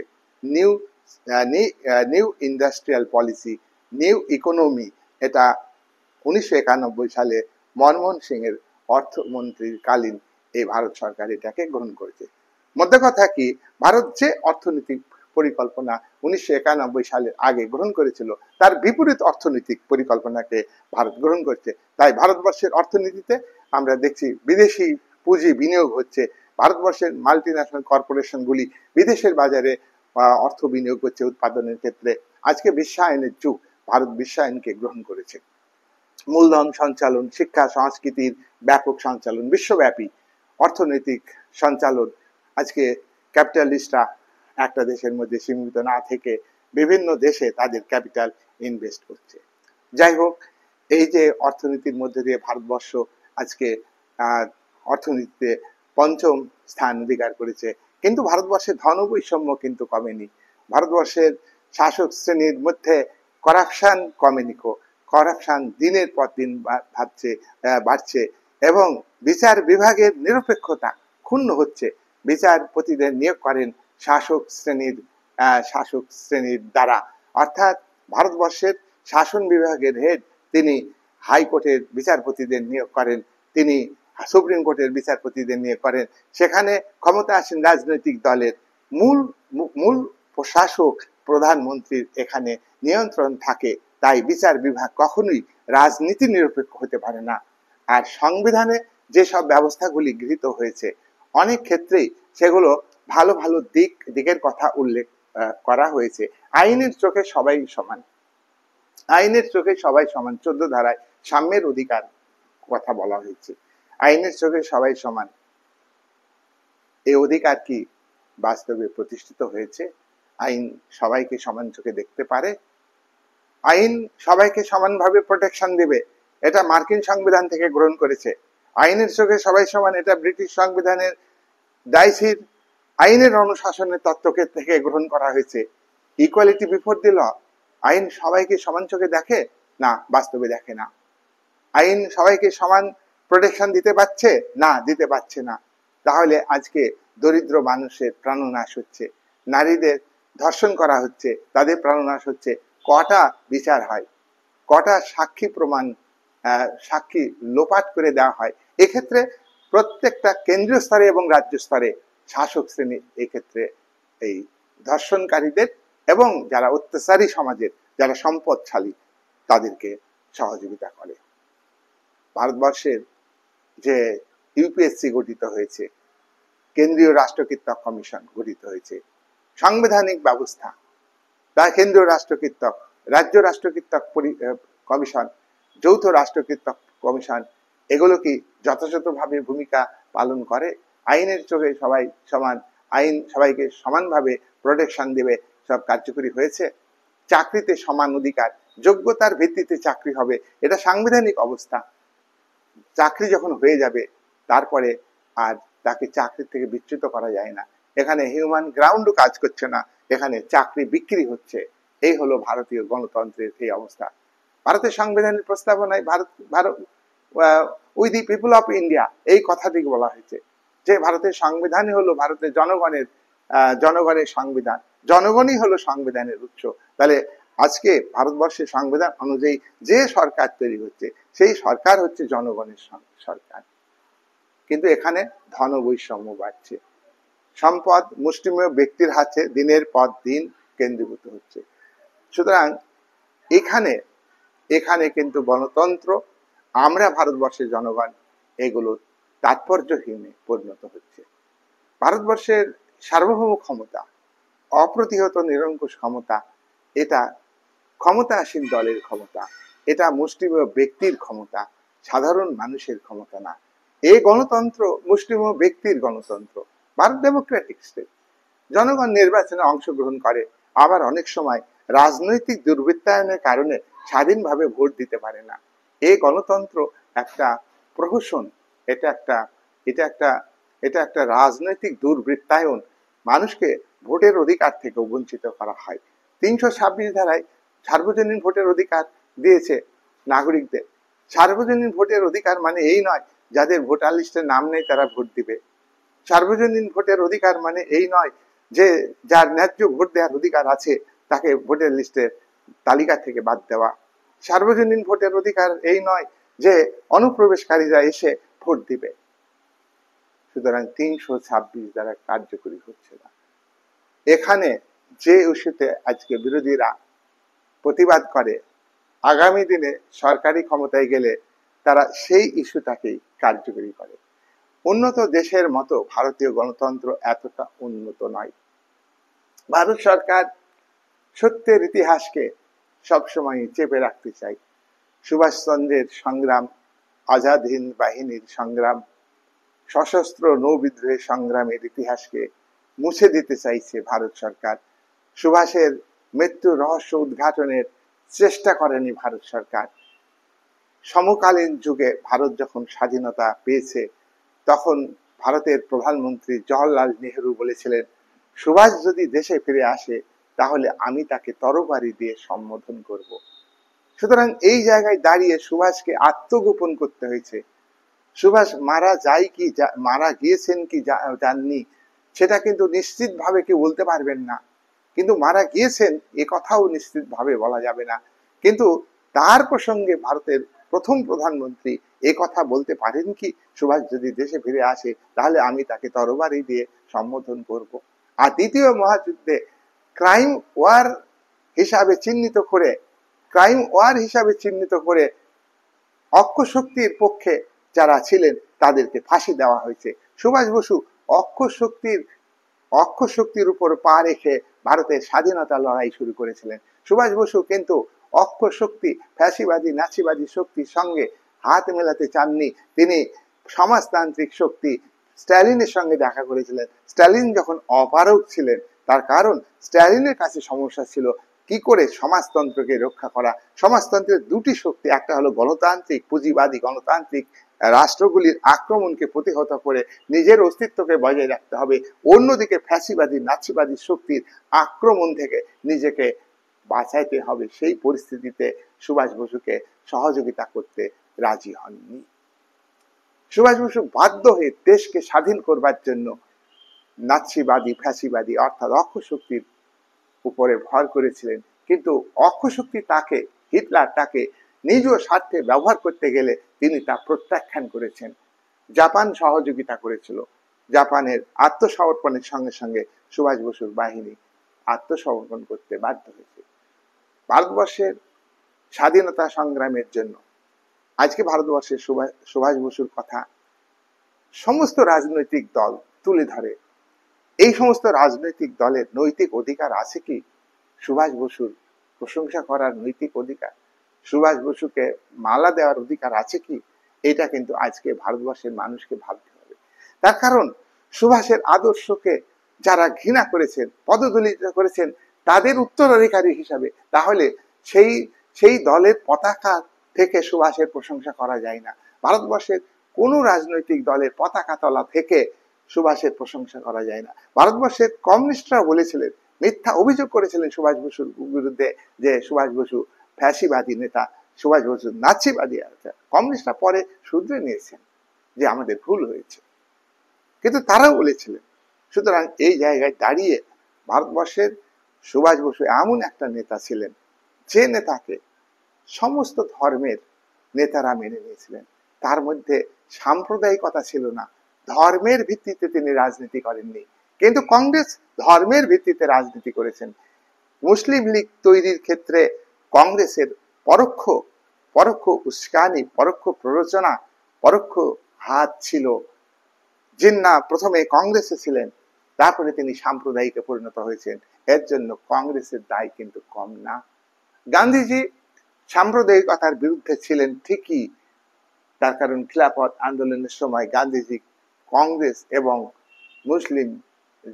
New industrial policy, new economy, এটা 1991 সালে মনমোহন সিং এর অর্থমন্ত্রীর কালীন এই ভারত সরকার এটাকে গ্রহণ করেছে। মধ্য কথা কি, ভারত যে অর্থনৈতিক পরিকল্পনা 1991 সালের আগে গ্রহণ করেছিল তার বিপরীত অর্থনৈতিক পরিকল্পনাকে ভারত গ্রহণ করছে। তাই ভারতবর্ষের অর্থনীতিতে আমরা দেখছি বিদেশি পুঁজি বিনিয়োগ হচ্ছে। ভারতবর্ষের মাল্টিন্যাশনাল কর্পোরেশনগুলি বিদেশের বাজারে অর্থ বিনিয়োগ করছে উৎপাদনের ক্ষেত্রে। আজকে বিশ্বায়নের যুগ, ভারত বিশ্বায়নকে গ্রহণ করেছে। মূলধন সঞ্চালন, শিক্ষা সংস্কৃতির ব্যাপক সঞ্চালন, বিশ্বব্যাপী অর্থনৈতিক সঞ্চালন। আজকে ক্যাপিটালিস্টরা একটা দেশের মধ্যে সীমিত না থেকে বিভিন্ন দেশে তাদের ক্যাপিটাল ইনভেস্ট করছে। যাই হোক, এই যে অর্থনীতির মধ্যে দিয়ে ভারতবর্ষ আজকে অর্থনীতিতে 5ম স্থান অধিকার করেছে, কিন্তু ভারতবর্ষের ধনবৈষম্য কিন্তু কমেনি। ভারতবর্ষের শাসক শ্রেণীর মধ্যে করাপশন কমেনি। করাপশন দিনের পর দিন বাড়ছে এবং বিচার বিভাগের নিরপেক্ষতা ক্ষুণ্ণ হচ্ছে। বিচারপতিদের নিয়োগ করেন শাসক শ্রেণীর দ্বারা, অর্থাৎ ভারতবর্ষের শাসন বিভাগের হেড তিনি হাইকোর্টের বিচারপতিদের নিয়োগ করেন, তিনি সুপ্রিম কোর্টের বিচারপতিদের নিয়োগ করেন। সেখানে ক্ষমতা আসেন রাজনৈতিক দলের। মূল প্রশাসক প্রধানমন্ত্রীর এখানে নিয়ন্ত্রণ থাকে। তাই বিচার বিভাগ কখনোই রাজনীতি নিরপেক্ষ হতে পারে না। আর সংবিধানে যেসব ব্যবস্থাগুলি গৃহীত হয়েছে অনেক ক্ষেত্রেই সেগুলো ভালো ভালো দিকের কথা উল্লেখ করা হয়েছে। আইনের চোখে সবাই সমান, আইনের চোখে সবাই সমান। 14 ধারায় সাম্যের অধিকার কথা বলা হয়েছে। আইনের চোখে সবাই সমান, এই অধিকার কি বাস্তবে প্রতিষ্ঠিত হয়েছে? আইন সবাইকে সমান চোখে দেখতে পারে? আইন সবাইকে সমানভাবে প্রোটেকশন দেবে, এটা মার্কিন সংবিধান থেকে গ্রহণ করেছে। আইনের চোখে সবাই সমান, এটা ব্রিটিশ সংবিধানের ডাইসির আইনের অনুশাসনের তত্ত্বকে থেকে গ্রহণ করা হয়েছে। ইকুয়ালিটি বিফোর দি ল, আইন সবাইকে সমান চোখে দেখে না, বাস্তবে দেখে না। আইন সবাইকে সমান প্রোটেকশন দিতে পারছে না, দিতে পারছে না। তাহলে আজকে দরিদ্র মানুষের প্রাণনাশ হচ্ছে, নারীদের ধর্ষণ করা হচ্ছে, তাদের প্রাণনাশ হচ্ছে। কটা বিচার হয়, কটা সাক্ষী লোপাট করে দেওয়া হয়। এক্ষেত্রে প্রত্যেকটা কেন্দ্রীয় স্তরে এবং রাজ্য স্তরে শাসক শ্রেণী এক্ষেত্রে এই ধর্ষণকারীদের এবং যারা অত্যাচারী সমাজের, যারা সম্পদশালী তাদেরকে সহযোগিতা করে। ভারতবর্ষের যে ইউপিএসসি গঠিত হয়েছে, কেন্দ্রীয় রাষ্ট্রকীর্তক কমিশন গঠিত হয়েছে, সাংবিধানিক ব্যবস্থা, তা কেন্দ্রীয় রাষ্ট্রকীর্তক, রাজ্য রাষ্ট্রকীর্তক কমিশন, যৌথ রাষ্ট্রকীর্তক কমিশন, এগুলো কি যথাযথভাবে ভূমিকা পালন করে? আইনের চোখে সবাই সমান, আইন সবাইকে সমানভাবে প্রোটেকশন দেবে, সব কার্যকরী হয়েছে? চাকরিতে সমান অধিকার, যোগ্যতার ভিত্তিতে চাকরি হবে, এটা সাংবিধানিক অবস্থা। চাকরি যখন হয়ে যাবে তারপরে আর তাকে চাকরি থেকে বিচ্যুত করা যায় না। এখানে হিউম্যান গ্রাউন্ডও কাজ করছে না, এখানে চাকরি বিক্রি হচ্ছে। এই হলো ভারতীয় গণতন্ত্রের এই অবস্থা। ভারতের সংবিধানের প্রস্তাবনায় Bharat we the people of India এই কথাটি বলা হয়েছে যে ভারতের সংবিধানই হলো ভারতের জনগণের সংবিধান। জনগণই হলো সংবিধানের উৎস। তাহলে আজকে ভারতবর্ষের সংবিধান অনুযায়ী যে সরকার তৈরি হচ্ছে সেই সরকার হচ্ছে জনগণের সরকার। কিন্তু এখানে ধন বৈষম্য বাড়ছে, সম্পদ মুষ্টিমেয় ব্যক্তির হাতে দিনের পর দিন কেন্দ্রীভূত হচ্ছে। সুতরাং এখানে এখানে কিন্তু গণতন্ত্র, আমরা ভারতবর্ষের জনগণ, এগুলো তাৎপর্যহীনে পরিণত হচ্ছে। ভারতবর্ষের সার্বভৌম ক্ষমতা, অপ্রতিহত নিরঙ্কুশ ক্ষমতা, এটা ক্ষমতাসীন দলের ক্ষমতা, এটা মুষ্টিমেয় ব্যক্তির ক্ষমতা, সাধারণ মানুষের ক্ষমতা না। এই গণতন্ত্র মুষ্টিমেয় ব্যক্তির গণতন্ত্র। ভারত ডেমোক্রেটিক স্টেট, জনগণ নির্বাচনে অংশগ্রহণ করে, আবার অনেক সময় রাজনৈতিক দুর্বৃত্তায়নের কারণে স্বাধীনভাবে ভোট দিতে পারে না। এই গণতন্ত্র একটা প্রহসন, এটা একটা এটা একটা এটা একটা রাজনৈতিক দুর্বৃত্তায়ন। মানুষকে ভোটের অধিকার থেকে বঞ্চিত করা হয়। 326 ধারায় সার্বজনীন ভোটের অধিকার দিয়েছে নাগরিকদের। সার্বজনীন ভোটের অধিকার মানে এই নয় যাদের ভোটার লিস্টে নাম নেই তারা ভোট দিবে। সার্বজনীন ভোটের অধিকার মানে এই নয় যে যার ন্যায্য ভোট দেওয়ার অধিকার আছে তাকে ভোটের লিস্টের তালিকা থেকে বাদ দেওয়া। সার্বজনীন ভোটের অধিকার এই নয় যে অনুপ্রবেশকারীরা এসে ভোট দিবে। সুতরাং 326 দ্বারা কার্যকরী হচ্ছে না। এখানে যে ইস্যুতে আজকে বিরোধীরা প্রতিবাদ করে, আগামী দিনে সরকারি ক্ষমতায় গেলে তারা সেই ইস্যুটাকেই কার্যকরী করে। উন্নত দেশের মতো ভারতীয় গণতন্ত্র এতটা উন্নত নয়। ভারত সরকার সত্যের ইতিহাসকে সবসময় চেপে রাখতে চায়। সুভাষচন্দ্রের সংগ্রাম, আজাদ হিন্দ বাহিনীর সংগ্রাম, সশস্ত্র নৌবিদ্রোহের সংগ্রামের ইতিহাসকে মুছে দিতে চাইছে ভারত সরকার। সুভাষের মৃত্যুর রহস্য উদ্ঘাটনের চেষ্টা করেনি ভারত সরকার। সমকালীন যুগে ভারত যখন স্বাধীনতা পেয়েছে তখন ভারতের প্রধানমন্ত্রী জওহরলাল নেহেরু বলেছিলেন, সুভাষ যদি দেশে ফিরে আসে তাহলে আমি তাকে তরবারি দিয়ে সম্বোধন করব। সুতরাং এই জায়গায় দাঁড়িয়ে সুভাষকে আত্মগোপন করতে হয়েছে। সুভাষ মারা যায় কি মারা গিয়েছেন কি জাননি সেটা কিন্তু নিশ্চিতভাবে কেউ বলতে পারবেন না, কিন্তু মারা গিয়েছেন এ কথাও নিশ্চিতভাবে বলা যাবে না। কিন্তু তার প্রসঙ্গে ভারতের প্রথম প্রধানমন্ত্রী এ কথা বলতে পারেন কি, সুভাষ যদি দেশে ফিরে আসে তাহলে আমি তাকে তরবারি দিয়ে সম্বোধন করব। আর দ্বিতীয় মহাযুদ্ধে ক্রাইম ওয়ার হিসাবে চিহ্নিত করে অক্ষ শক্তির পক্ষে যারা ছিলেন তাদেরকে ফাঁসি দেওয়া হয়েছে। সুভাষ বসু অক্ষ শক্তির উপর পা রেখে ভারতের স্বাধীনতা লড়াই শুরু করেছিলেন। সুভাষ বসু কিন্তু অক্ষ শক্তি, ফ্যাসিবাদী নাচিবাদী শক্তির সঙ্গে হাত মেলাতে চাননি। তিনি সমাজতান্ত্রিক শক্তি স্ট্যালিনের সঙ্গে দেখা করেছিলেন। স্ট্যালিন যখন অপারগ ছিলেন, তার কারণ স্ট্যালিনের কাছে সমস্যা ছিল কি করে সমাজতন্ত্রকে রক্ষা করা। সমাজতন্ত্রের দুটি শক্তি, একটা হলো গণতান্ত্রিক পুঁজিবাদী গণতান্ত্রিক রাষ্ট্রগুলির আক্রমণকে প্রতিহত করে নিজের অস্তিত্বকে বজায় রাখতে হবে, অন্যদিকে ফ্যাসিবাদী নাচিবাদী শক্তির আক্রমণ থেকে নিজেকে বাঁচাইতে হবে। সেই পরিস্থিতিতে সুভাষ বসুকে সহযোগিতা করতে রাজি হননি। সুভাষ বসু বাধ্য হয়ে দেশকে স্বাধীন করবার জন্য নাচিবাদী ফ্যাসিবাদী অর্থাৎ অক্ষ শক্তির উপরে ভর করেছিলেন। কিন্তু অক্ষ শক্তি হিটলার তাকে নিজ স্বার্থে ব্যবহার করতে গেলে তিনি তা প্রত্যাখ্যান করেছেন। জাপান সহযোগিতা করেছিল। জাপানের আত্মসমর্পণের সঙ্গে সঙ্গে সুভাষ বসুর বাহিনী আত্মসমর্পণ করতে বাধ্য হয়েছে। ভারতবর্ষের স্বাধীনতা সংগ্রামের জন্য আজকে ভারতবর্ষের সুভাষ বসুর কথা সমস্ত রাজনৈতিক দল তুলে ধরে। এই সমস্ত রাজনৈতিক দলের নৈতিক অধিকার আছে কি সুভাষ বসুর প্রশংসা করার নৈতিক অধিকার? সুভাষ বসুকে মালা দেওয়ার অধিকার আছে কি? এটা কিন্তু আজকে ভারতবর্ষের মানুষকে ভাবতে হবে। তার কারণ সুভাষের আদর্শকে যারা ঘৃণা করেছেন, পদদলিত করেছেন, তাদের উত্তরাধিকারী হিসাবে তাহলে সেই দলের পতাকা থেকে সুভাষের প্রশংসা করা যায় না। ভারতবর্ষের কোন রাজনৈতিক দলের পতাকা তলা থেকে সুভাষের প্রশংসা করা যায় না। ভারতবর্ষের কমিউনিস্টরা বলেছিলেন, মিথ্যা অভিযোগ করেছিলেন সুভাষ বসুর বিরুদ্ধে যে সুভাষ বসু ফ্যাসিবাদী নেতা, সুভাষ বসু নাচিবাদী নেতা। কমিউনিস্টরা পরে শুধরে নিয়েছেন যে আমাদের ভুল হয়েছে, কিন্তু তারাও বলেছিলেন। সুতরাং এই জায়গায় দাঁড়িয়ে ভারতবর্ষের সুভাষ বসু এমন একটা নেতা ছিলেন যে নেতাকে সমস্ত ধর্মের নেতারা মেনে নিয়েছিলেন। তার মধ্যে সাম্প্রদায়িকতা ছিল না, ধর্মের ভিত্তিতে তিনি রাজনীতি করেননি। কিন্তু কংগ্রেস ধর্মের ভিত্তিতে রাজনীতি করেছেন। মুসলিম লীগ তৈরির ক্ষেত্রে কংগ্রেসের পরোক্ষ পরোক্ষ উস্কানি, পরোক্ষ প্ররোচনা, পরোক্ষ হাত ছিল। জিন্নাহ প্রথমে কংগ্রেসে ছিলেন, তারপরে তিনি সাম্প্রদায়িকে পরিণত হয়েছেন। এর জন্য কংগ্রেসের দায় কিন্তু কম না। গান্ধীজি সাম্প্রদায়িকতার বিরুদ্ধে ছিলেন ঠিকই, তার কারণ খিলাফত আন্দোলনের সময় গান্ধীজি কংগ্রেস এবং মুসলিম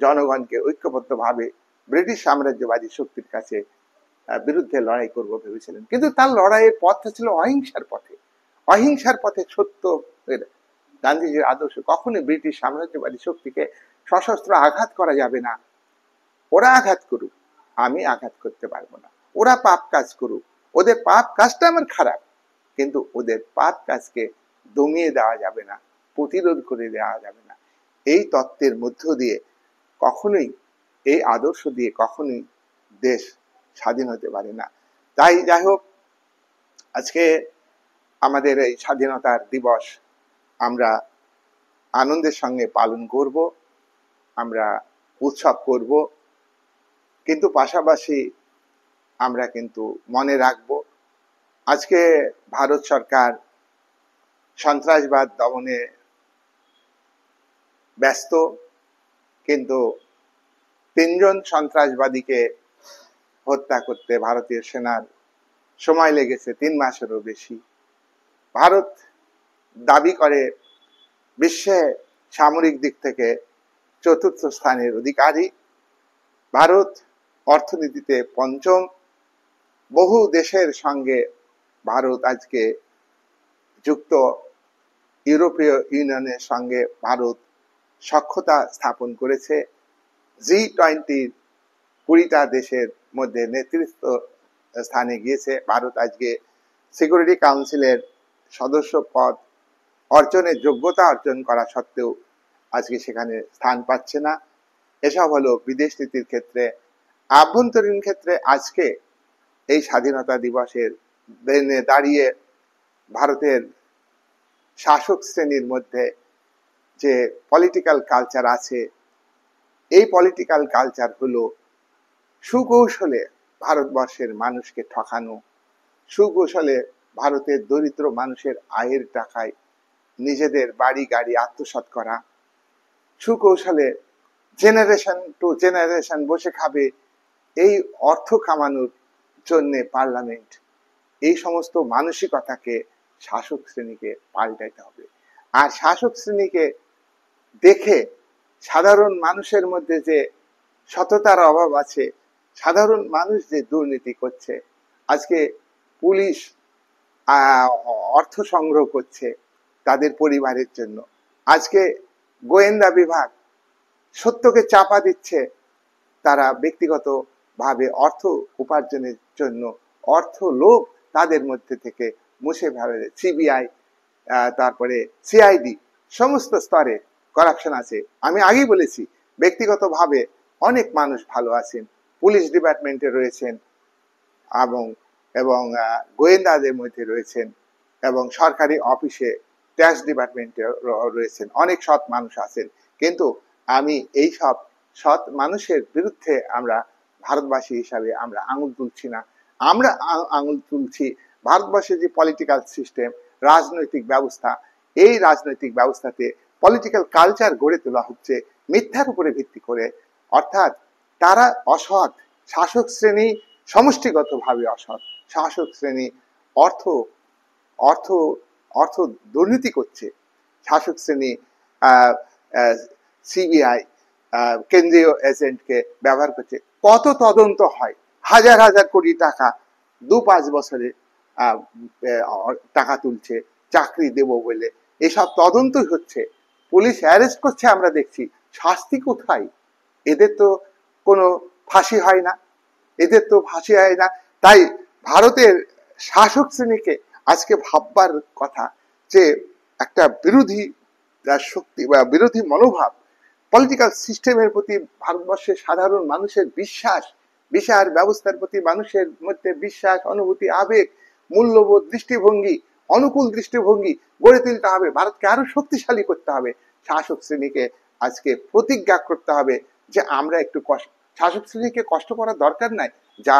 জনগণকে ঐক্যবদ্ধভাবে ব্রিটিশ সাম্রাজ্যবাদী শক্তির কাছে বিরুদ্ধে লড়াই করব ভেবেছিলেন। কিন্তু তার লড়াইয়ের পথটা ছিল অহিংসার পথে। অহিংসার পথে সত্য গান্ধীজির আদর্শ কখনোই ব্রিটিশ সাম্রাজ্যবাদী শক্তিকে সশস্ত্র আঘাত করা যাবে না। ওরা আঘাত করুক, আমি আঘাত করতে পারবো না। ওরা পাপ কাজ করুক, ওদের পাপ কাজটা আমার খারাপ, কিন্তু ওদের পাপ কাজকে দমিয়ে দেওয়া যাবে না, প্রতিরোধ করে দেওয়া যাবে না। এই তত্ত্বের মধ্য দিয়ে কখনোই, এই আদর্শ দিয়ে কখনোই দেশ স্বাধীন হতে পারে না। তাই যাই হোক, আজকে আমাদের এই স্বাধীনতার দিবস আমরা আনন্দের সঙ্গে পালন করব, আমরা উৎসব করব, কিন্তু পাশাপাশি আমরা কিন্তু মনে রাখব আজকে ভারত সরকার সন্ত্রাসবাদ দমনে ব্যস্ত, কিন্তু 3 জন সন্ত্রাসবাদীকে হত্যা করতে ভারতীয় সেনার সময় লেগেছে 3 মাসেরও বেশি। ভারত দাবি করে বিশ্বে সামরিক দিক থেকে 4র্থ স্থানের অধিকারী। ভারত অর্থনীতিতে 5ম। বহু দেশের সঙ্গে ভারত আজকে যুক্ত। ইউরোপীয় ইউনিয়নের সঙ্গে ভারত সখ্যতা স্থাপন করেছে। G20 20টা দেশের মধ্যে নেতৃত্ব স্থানে গিয়েছে। ভারত আজকে সিকিউরিটি কাউন্সিলের সদস্য পদ অর্জনের যোগ্যতা অর্জন করা সত্ত্বেও আজকে সেখানে স্থান পাচ্ছে না। এসব হলো বিদেশ নীতির ক্ষেত্রে। আভ্যন্তরীণ ক্ষেত্রে আজকে এই স্বাধীনতা দিবসের দিনে দাঁড়িয়ে ভারতের শাসক শ্রেণীর মধ্যে যে পলিটিক্যাল কালচার আছে, এই পলিটিক্যাল কালচার হলো সুকৌশলে ভারতবর্ষের মানুষকে ঠকানো, সুকৌশলে ভারতের দরিদ্র মানুষের আয়ের টাকায় নিজেদের বাড়ি গাড়ি আত্মসাৎ করা, সুকৌশলে জেনারেশন টু জেনারেশন বসে খাবে, এই অর্থ কামানোর জন্য পার্লামেন্ট। এই সমস্ত মানসিকতাকে শাসক শ্রেণীকে পাল্টাইতে হবে। আর শাসক শ্রেণীকে দেখে সাধারণ মানুষের মধ্যে যে সততার অভাব আছে, সাধারণ মানুষ যে দুর্নীতি করছে, আজকে পুলিশ অর্থ সংগ্রহ করছে তাদের পরিবারের জন্য, আজকে গোয়েন্দা বিভাগ সত্যকে চাপা দিচ্ছে, তারা ব্যক্তিগত ভাবে অর্থ উপার্জনের জন্য অর্থ লোভ তাদের মধ্যে থেকে মুছে ফেলে। সিবিআই, তারপরে সিআইডি, সমস্ত স্তরে করাপশন আছে। আমি আগেই বলেছি, ব্যক্তিগতভাবে অনেক মানুষ ভালো আছেন, পুলিশ ডিপার্টমেন্টে রয়েছেন এবং গোয়েন্দাদের মধ্যে রয়েছেন, এবং সরকারি অফিসে ট্যাক্স ডিপার্টমেন্টে রয়েছেন, অনেক সৎ মানুষ আছেন। কিন্তু আমি এই সব সৎ মানুষের বিরুদ্ধে আমরা ভারতবাসী হিসাবে আমরা আঙুল তুলছি না। আমরা আঙুল তুলছি ভারতবর্ষের যে পলিটিক্যাল সিস্টেম, রাজনৈতিক ব্যবস্থা, এই রাজনৈতিক ব্যবস্থাতে পলিটিক্যাল কালচার গড়ে তোলা হচ্ছে মিথ্যার উপরে ভিত্তি করে। অর্থাৎ তারা অসৎ, শাসক শ্রেণী সমষ্টিগতভাবে অসৎ, শাসক শ্রেণী অর্থ অর্থ অর্থ দুর্নীতি করছে, শাসক শ্রেণী সিবিআই কেন্দ্রীয় এজেন্টকে ব্যবহার করছে। কত তদন্ত হয়, হাজার হাজার কোটি টাকা 2-5 বছরে টাকা তুলছে চাকরি দেব বলে, এসব তদন্তই হচ্ছে, পুলিশ অ্যারেস্ট করছে, আমরা দেখছি। শাস্তি কোথায়? এদের তো কোনো ফাঁসি হয় না, এদের তো ফাঁসি হয় না। তাই ভারতের শাসক শ্রেণীকে আজকে ভাববার কথা যে একটা বিরোধী শক্তি বা বিরোধী মনোভাব, পলিটিক্যাল সিস্টেমের প্রতি ভারতবর্ষের সাধারণ মানুষের বিশ্বাস বিচার ব্যবস্থার প্রতি মানুষের মধ্যে বিশ্বাস, অনুভূতি, আবেগ, মূল্যবোধ, দৃষ্টিভঙ্গি, অনুকূল দৃষ্টিভঙ্গি গড়ে তুলতে হবে। ভারতকে আরো শক্তিশালী করতে হবে। শাসক শ্রেণীকে আজকে প্রতিজ্ঞা করতে হবে যে আমরা একটু শাসক শ্রেণীকে কষ্ট করার দরকার নাই। যা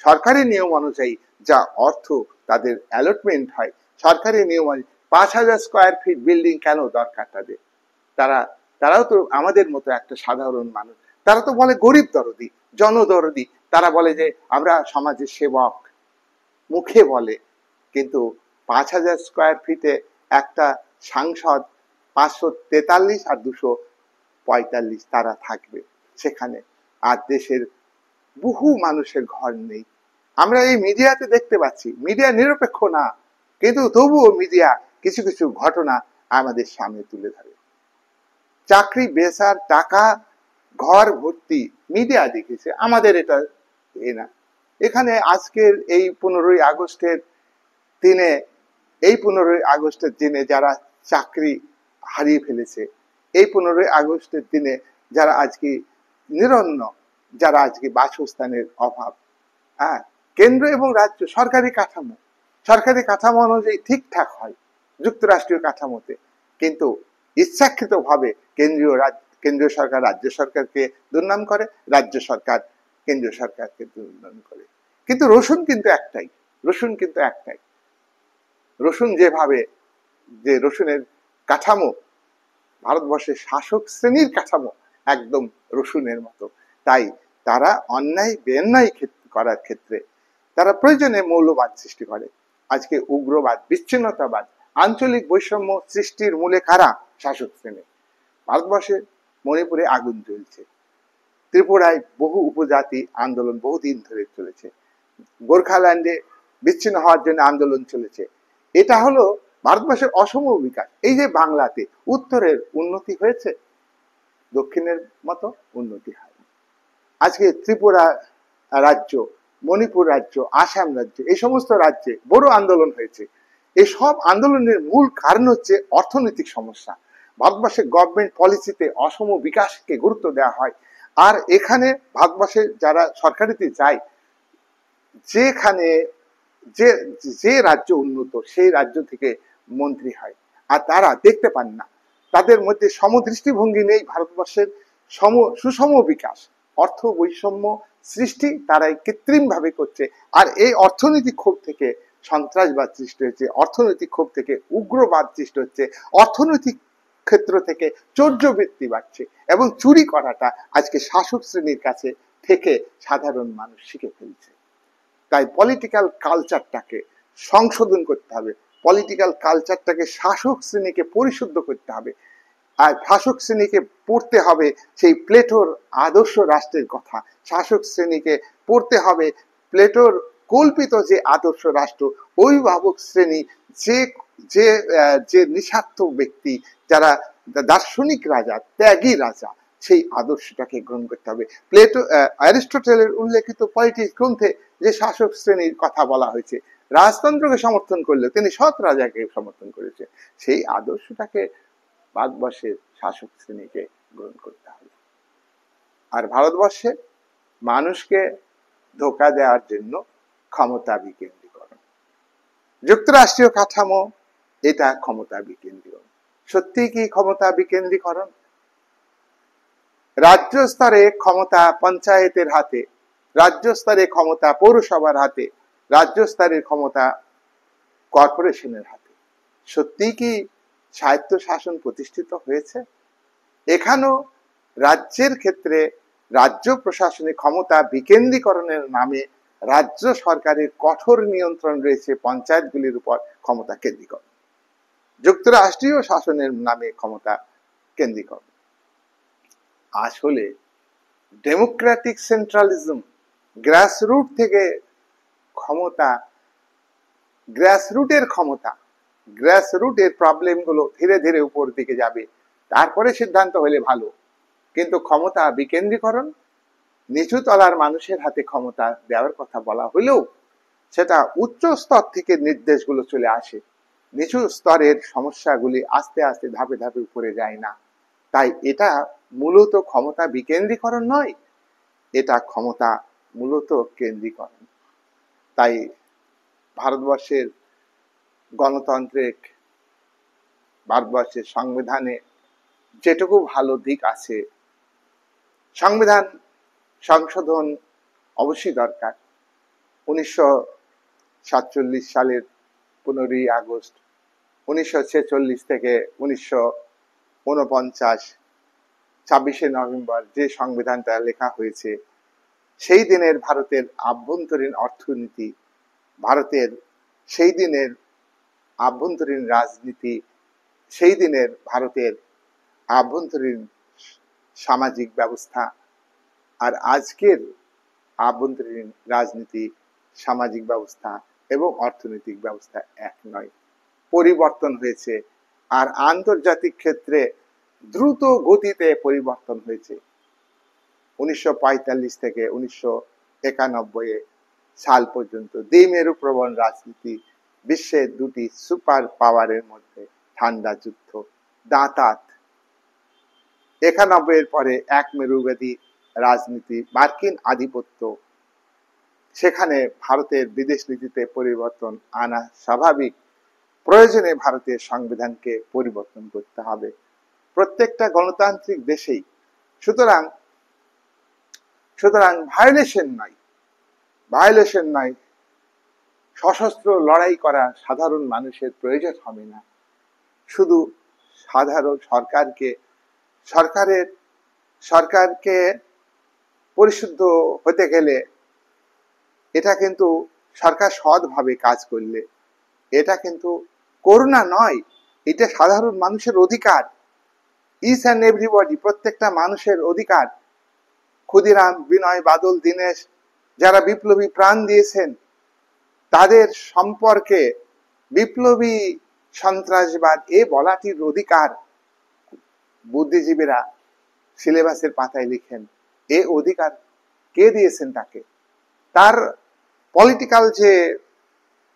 সরকারি নিয়ম অনুযায়ী যা অর্থ তাদের অ্যালটমেন্ট হয়, সরকারি নিয়ম 5,000 স্কোয়ার ফিট বিল্ডিং কেন দরকার তাদের? তারাও তো আমাদের মতো একটা সাধারণ মানুষ। তারা তো বলে গরিব দরদি, জনদরদি। তারা বলে যে আমরা সমাজের সেবক, মুখে বলে, কিন্তু 5,000 স্কোয়ার ফিটে একটা সাংসদ 543 আর 245 তারা থাকবে সেখানে, আর দেশের বহু মানুষের ঘর নেই। আমরা এই মিডিয়াতে দেখতে পাচ্ছি, মিডিয়া নিরপেক্ষ না, কিন্তু তবুও মিডিয়া কিছু কিছু ঘটনা আমাদের সামনে তুলে ধরে। চাকরি বেচার টাকা, ঘর ভর্তি, মিডিয়া দেখেছে, আমাদের এটা না। এখানে আজকের এই 15ই আগস্টের দিনে, এই 15ই আগস্টের দিনে যারা চাকরি হারিয়ে ফেলেছে, এই 15ই আগস্টের দিনে যারা আজকে নিরন্ন, যারা আজকে বাসস্থানের অভাব, হ্যাঁ, কেন্দ্র এবং রাজ্য সরকারি কাঠামো অনুযায়ী ঠিকঠাক হয় যুক্তরাষ্ট্রীয় কাঠামোতে, কিন্তু ইচ্ছাকৃতভাবে কেন্দ্রীয় সরকার রাজ্য সরকারকে দুর্নাম করে, রাজ্য সরকার কেন্দ্রীয় সরকারকে দুর্নাম করে। কিন্তু রসুন কিন্তু একটাই। রসুন যেভাবে, যে রসুনের কাঠামো, ভারতবর্ষের শাসক শ্রেণীর কাঠামো একদম রসুনের মতো। তাই তারা অন্যায় বেন্যায় করার ক্ষেত্রে তারা প্রয়োজনে মৌলবাদ সৃষ্টি করে। আজকে উগ্রবাদ, বিচ্ছিন্নতাবাদ, আঞ্চলিক বৈষম্য সৃষ্টির মূলে কারা? শাসক শ্রেণী। ভারতবর্ষে মণিপুরে আগুন জ্বলছে, ত্রিপুরায় বহু উপজাতি আন্দোলন বহুদিন ধরে চলেছে, গোর্খাল্যান্ডে বিচ্ছিন্ন হওয়ার জন্য আন্দোলন চলেছে। এটা হলো ভারতবর্ষের অসম বিকাশ। এই যে বাংলাতে উত্তরের উন্নতি হয়েছে, দক্ষিণের মতো উন্নতি হয়নি। আজকে ত্রিপুরা রাজ্য, মণিপুর রাজ্য, আসাম রাজ্য, এই সমস্ত রাজ্যে বড় আন্দোলন হয়েছে। এই সব আন্দোলনের মূল কারণ হচ্ছে অর্থনৈতিক সমস্যা। ভারতবর্ষের গভর্নমেন্ট পলিসিতে অসম বিকাশকে গুরুত্ব দেওয়া হয়। আর এখানে ভারতবর্ষে যারা সরকারিতে যায়, যেখানে যে যে রাজ্য উন্নত সেই রাজ্য থেকে মন্ত্রী হয়, আর তারা দেখতে পান না, তাদের মধ্যে সমদৃষ্টিভঙ্গি নেই। ভারতবর্ষের সুষম বিকাশ, অর্থ বৈষম্য সৃষ্টি তারাই কৃত্রিম ভাবে করছে। আর এই অর্থনৈতিক ক্ষোভ থেকে সন্ত্রাসবাদ সৃষ্টি হচ্ছে, অর্থনৈতিক ক্ষোভ থেকে উগ্রবাদ সৃষ্টি হচ্ছে, অর্থনৈতিক ক্ষেত্র থেকে চৌর্যবৃত্তি বাড়ছে, এবং চুরি করাটা আজকে শাসক শ্রেণীর কাছে থেকে সাধারণ মানুষ শিখে ফেলছে। তাই পলিটিক্যাল কালচারটাকে সংশোধন করতে হবে, পলিটিক্যাল কালচারটাকে শাসক শ্রেণীকে পরিশুদ্ধ করতে হবে। আর শাসক শ্রেণীকে পড়তে হবে সেই প্লেটোর আদর্শ রাষ্ট্রের কথা, শাসক শ্রেণীকে পড়তে হবে প্লেটোর কল্পিত যে আদর্শ রাষ্ট্র, অভিভাবক শ্রেণী, যে যে যে নিঃস্বার্থ ব্যক্তি, যারা দার্শনিক রাজা, ত্যাগী রাজা, সেই আদর্শটাকে গ্রহণ করতে হবে। প্লেটো, অ্যারিস্টটলের উল্লেখিত পলিটিক্স গ্রন্থে যে শাসক শ্রেণীর কথা বলা হয়েছে, রাজতন্ত্রকে সমর্থন করলে তিনি সৎ রাজাকে সমর্থন করেছে, সেই আদর্শটাকে ভারতবর্ষের শাসক শ্রেণীকে গ্রহণ করতে হবে। আর ভারতবর্ষে মানুষকে ধোঁকা দেওয়ার জন্য ক্ষমতা বিকেন্দ্রীকরণ, যুক্তরাষ্ট্রীয় কাঠামো, এটা ক্ষমতা বিকেন্দ্রীকরণ। সত্যি কি ক্ষমতা বিকেন্দ্রীকরণ? রাজ্য স্তরে ক্ষমতা পঞ্চায়েতের হাতে, রাজ্য স্তরে ক্ষমতা পৌরসভার হাতে, রাজ্য স্তরের ক্ষমতা কর্পোরেশনের হাতে। সত্যি কি স্বায়ত্ত শাসন প্রতিষ্ঠিত হয়েছে? এখানেও রাজ্যের ক্ষেত্রে রাজ্য প্রশাসনিক ক্ষমতা বিকেন্দ্রীকরণের নামে রাজ্য সরকারের কঠোর নিয়ন্ত্রণ রয়েছে পঞ্চায়েতগুলির উপর ক্ষমতা কেন্দ্রীকরণ, যুক্তরাষ্ট্রীয় শাসনের নামে ক্ষমতা কেন্দ্রীকরণ। আসলে ডেমোক্রেটিক সেন্ট্রালিজম, গ্রাসরুট থেকে ক্ষমতা, গ্রাসরুটের ক্ষমতা, গ্রাসরুটের প্রবলেমগুলো ধীরে ধীরে উপর দিকে যাবে, তারপরে সিদ্ধান্ত হলে ভালো। কিন্তু ক্ষমতা বিকেন্দ্রীকরণ, নিচু তলার মানুষের হাতে ক্ষমতা দেওয়ার কথা বলা হলেও সেটা উচ্চ স্তর থেকে নির্দেশগুলো চলে আসে, নিচু স্তরের সমস্যাগুলি আস্তে আস্তে ধাপে ধাপে উপরে যায় না। তাই এটা মূলত ক্ষমতা বিকেন্দ্রীকরণ নয়, এটা ক্ষমতা মূলত কেন্দ্রীকরণ। তাই ভারতবর্ষের গণতান্ত্রিক ভারতবর্ষের সংবিধানে যেটুকু ভালো দিক আছে, সংবিধান সংশোধন অবশ্যই দরকার। 1947 সালের 15ই আগস্ট, 1946 থেকে 1949, 26শে নভেম্বর যে সংবিধানটা লেখা হয়েছে, সেই দিনের ভারতের আভ্যন্তরীণ অর্থনীতি, ভারতের সেই দিনের আভ্যন্তরীণ রাজনীতি, সেই দিনের ভারতের আভ্যন্তরীণ সামাজিক ব্যবস্থা আর আজকের আভ্যন্তরীণ রাজনীতি, সামাজিক ব্যবস্থা এবং অর্থনৈতিক ব্যবস্থা এক নয়, পরিবর্তন হয়েছে। আর আন্তর্জাতিক ক্ষেত্রে দ্রুত গতিতে পরিবর্তন হয়েছে। 1945 থেকে 1991 সাল পর্যন্ত দ্বিমেরু প্রবণ রাজনীতি, বিশ্বের দুটি সুপার পাওয়ারের মধ্যে ঠান্ডা যুদ্ধ, দাঁতাত। 91 পরে এক মেরুবেদী রাজনীতি, মার্কিন আধিপত্য, সেখানে ভারতের বিদেশ নীতিতে পরিবর্তন আনা স্বাভাবিক। প্রয়োজনে ভারতের সংবিধানকে পরিবর্তন করতে হবে প্রত্যেকটা গণতান্ত্রিক দেশেই। সুতরাং ভায়োলেশন নয়, সশস্ত্র লড়াই করা সাধারণ মানুষের প্রয়োজন হবে না। শুধু সাধারণ সরকারকে পরিশুদ্ধ হতে গেলে, এটা কিন্তু সরকার সৎভাবে কাজ করলে, এটা কিন্তু করুণা নয়, এটা সাধারণ মানুষের অধিকার। ইচ অ্যান্ড এভরিবডি, প্রত্যেকটা মানুষের অধিকার। ক্ষুদিরাম, বিনয়, বাদল, দীনেশ যারা বিপ্লবী প্রাণ দিয়েছেন, তাদের সম্পর্কে বিপ্লবী সন্ত্রাসবাদ এ বলাটির অধিকার বুদ্ধিজীবীরা সিলেবাসের পাতায় লিখেন। এ অধিকার কে দিয়েছেন তাকে? তার পলিটিক্যাল যে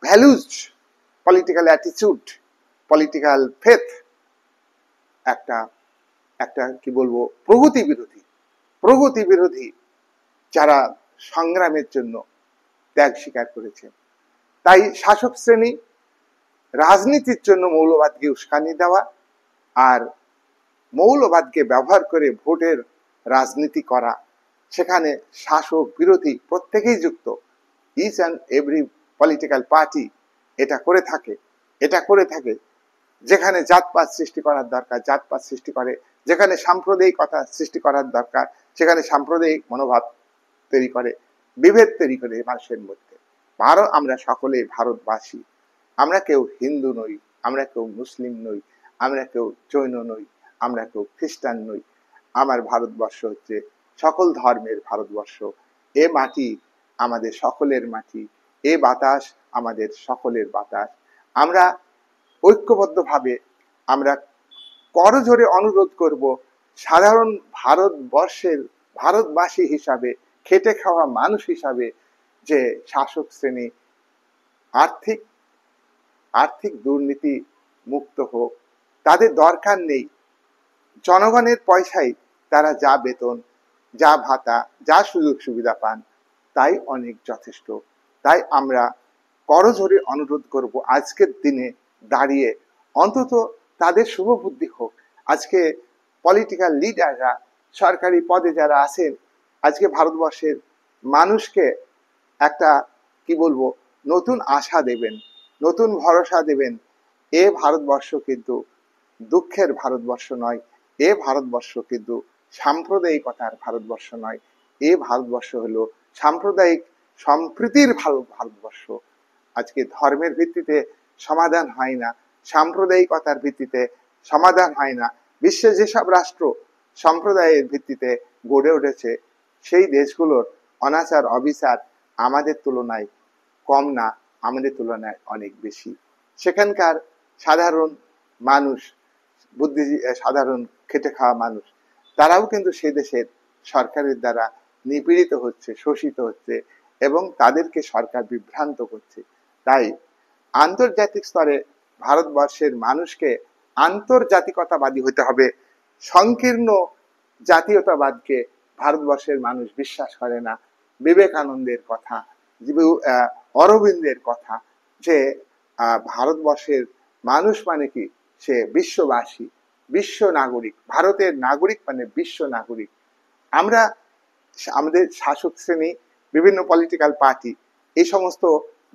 values, political attitude, political faith, একটা কি বলবো, প্রগতি বিরোধী যারা সংগ্রামের জন্য ত্যাগ স্বীকার করেছেন। তাই শাসক শ্রেণী রাজনীতির জন্য মৌলবাদকে উস্কানি দেওয়া আর মৌলবাদকে ব্যবহার করে ভোটের রাজনীতি করা, সেখানে শাসক বিরোধী প্রত্যেকেই যুক্ত। Each and every political party এটা করে থাকে। যেখানে জাতপাত সৃষ্টি করার দরকার জাতপাত সৃষ্টি করে, যেখানে সাম্প্রদায়িকতা সৃষ্টি করার দরকার সেখানে সাম্প্রদায়িক মনোভাব তৈরি করে, বিভেদ তৈরি করে মানুষের মধ্যে। আমরা সকলে ভারতবাসী, আমরা কেউ হিন্দু নই, আমরা কেউ মুসলিম নই, আমরা কেউ জৈন নই, আমরা কেউ খ্রিস্টান নই। আমার ভারতবর্ষ হচ্ছে সকল ধর্মের ভারতবর্ষ। এ মাটি আমাদের সকলের মাটি, এ বাতাস আমাদের সকলের বাতাস। আমরা ঐক্যবদ্ধভাবে আমরা করজোড়ে অনুরোধ করব, সাধারণ ভারতবাসী হিসাবে, খেটে খাওয়া মানুষ হিসাবে, যে শাসক শ্রেণী আর্থিক দুর্নীতি মুক্ত হোক। তাদের দরকার নেই, জনগণের পয়সায় তারা যা বেতন, যা ভাতা, যা সুযোগ সুবিধা পান তাই অনেক যথেষ্ট। তাই আমরা করজোড়ে অনুরোধ করব, আজকের দিনে দাঁড়িয়ে অন্তত তাদের শুভ বুদ্ধি হোক। আজকে পলিটিক্যাল লিডাররা, সরকারি পদে যারা আছেন, আজকে ভারতবর্ষের মানুষকে একটা কি বলবো, নতুন আশা দেবেন, নতুন ভরসা দেবেন। এ ভারতবর্ষ কিন্তু দুঃখের ভারতবর্ষ নয়, এ ভারতবর্ষ কিন্তু সাম্প্রদায়িকতার ভারতবর্ষ নয়, এ ভারতবর্ষ হলো সাম্প্রদায়িক সম্প্রীতির ভারতবর্ষ। আজকে ধর্মের ভিত্তিতে সমাধান হয় না, সাম্প্রদায়িকতার ভিত্তিতে সমাধান হয় না। বিশ্বে যেসব রাষ্ট্র সম্প্রদায়ের ভিত্তিতে গড়ে উঠেছে, সেই দেশগুলোর অনাচার অবিচার আমাদের তুলনায় কম না, আমাদের তুলনায় অনেক বেশি। সেখানকার সাধারণ মানুষ, সাধারণ খেটে খাওয়া মানুষ, তারাও কিন্তু সে দেশের সরকারের দ্বারা নিপীড়িত হচ্ছে, শোষিত হচ্ছে এবং তাদেরকে সরকার বিভ্রান্ত করছে। তাই আন্তর্জাতিক স্তরে ভারতবর্ষের মানুষকে আন্তর্জাতিকতাবাদী হতে হবে। সংকীর্ণ জাতীয়তাবাদকে ভারতবর্ষের মানুষ বিশ্বাস করে না। বিবেকানন্দের কথা, অরবিন্দের কথা, যে ভারতবর্ষের মানুষ মানে কি, সে বিশ্ববাসী, বিশ্ব নাগরিক। ভারতের নাগরিক মানে বিশ্ব নাগরিক। আমরা আমাদের শাসক শ্রেণী, বিভিন্ন পলিটিক্যাল পার্টি এই সমস্ত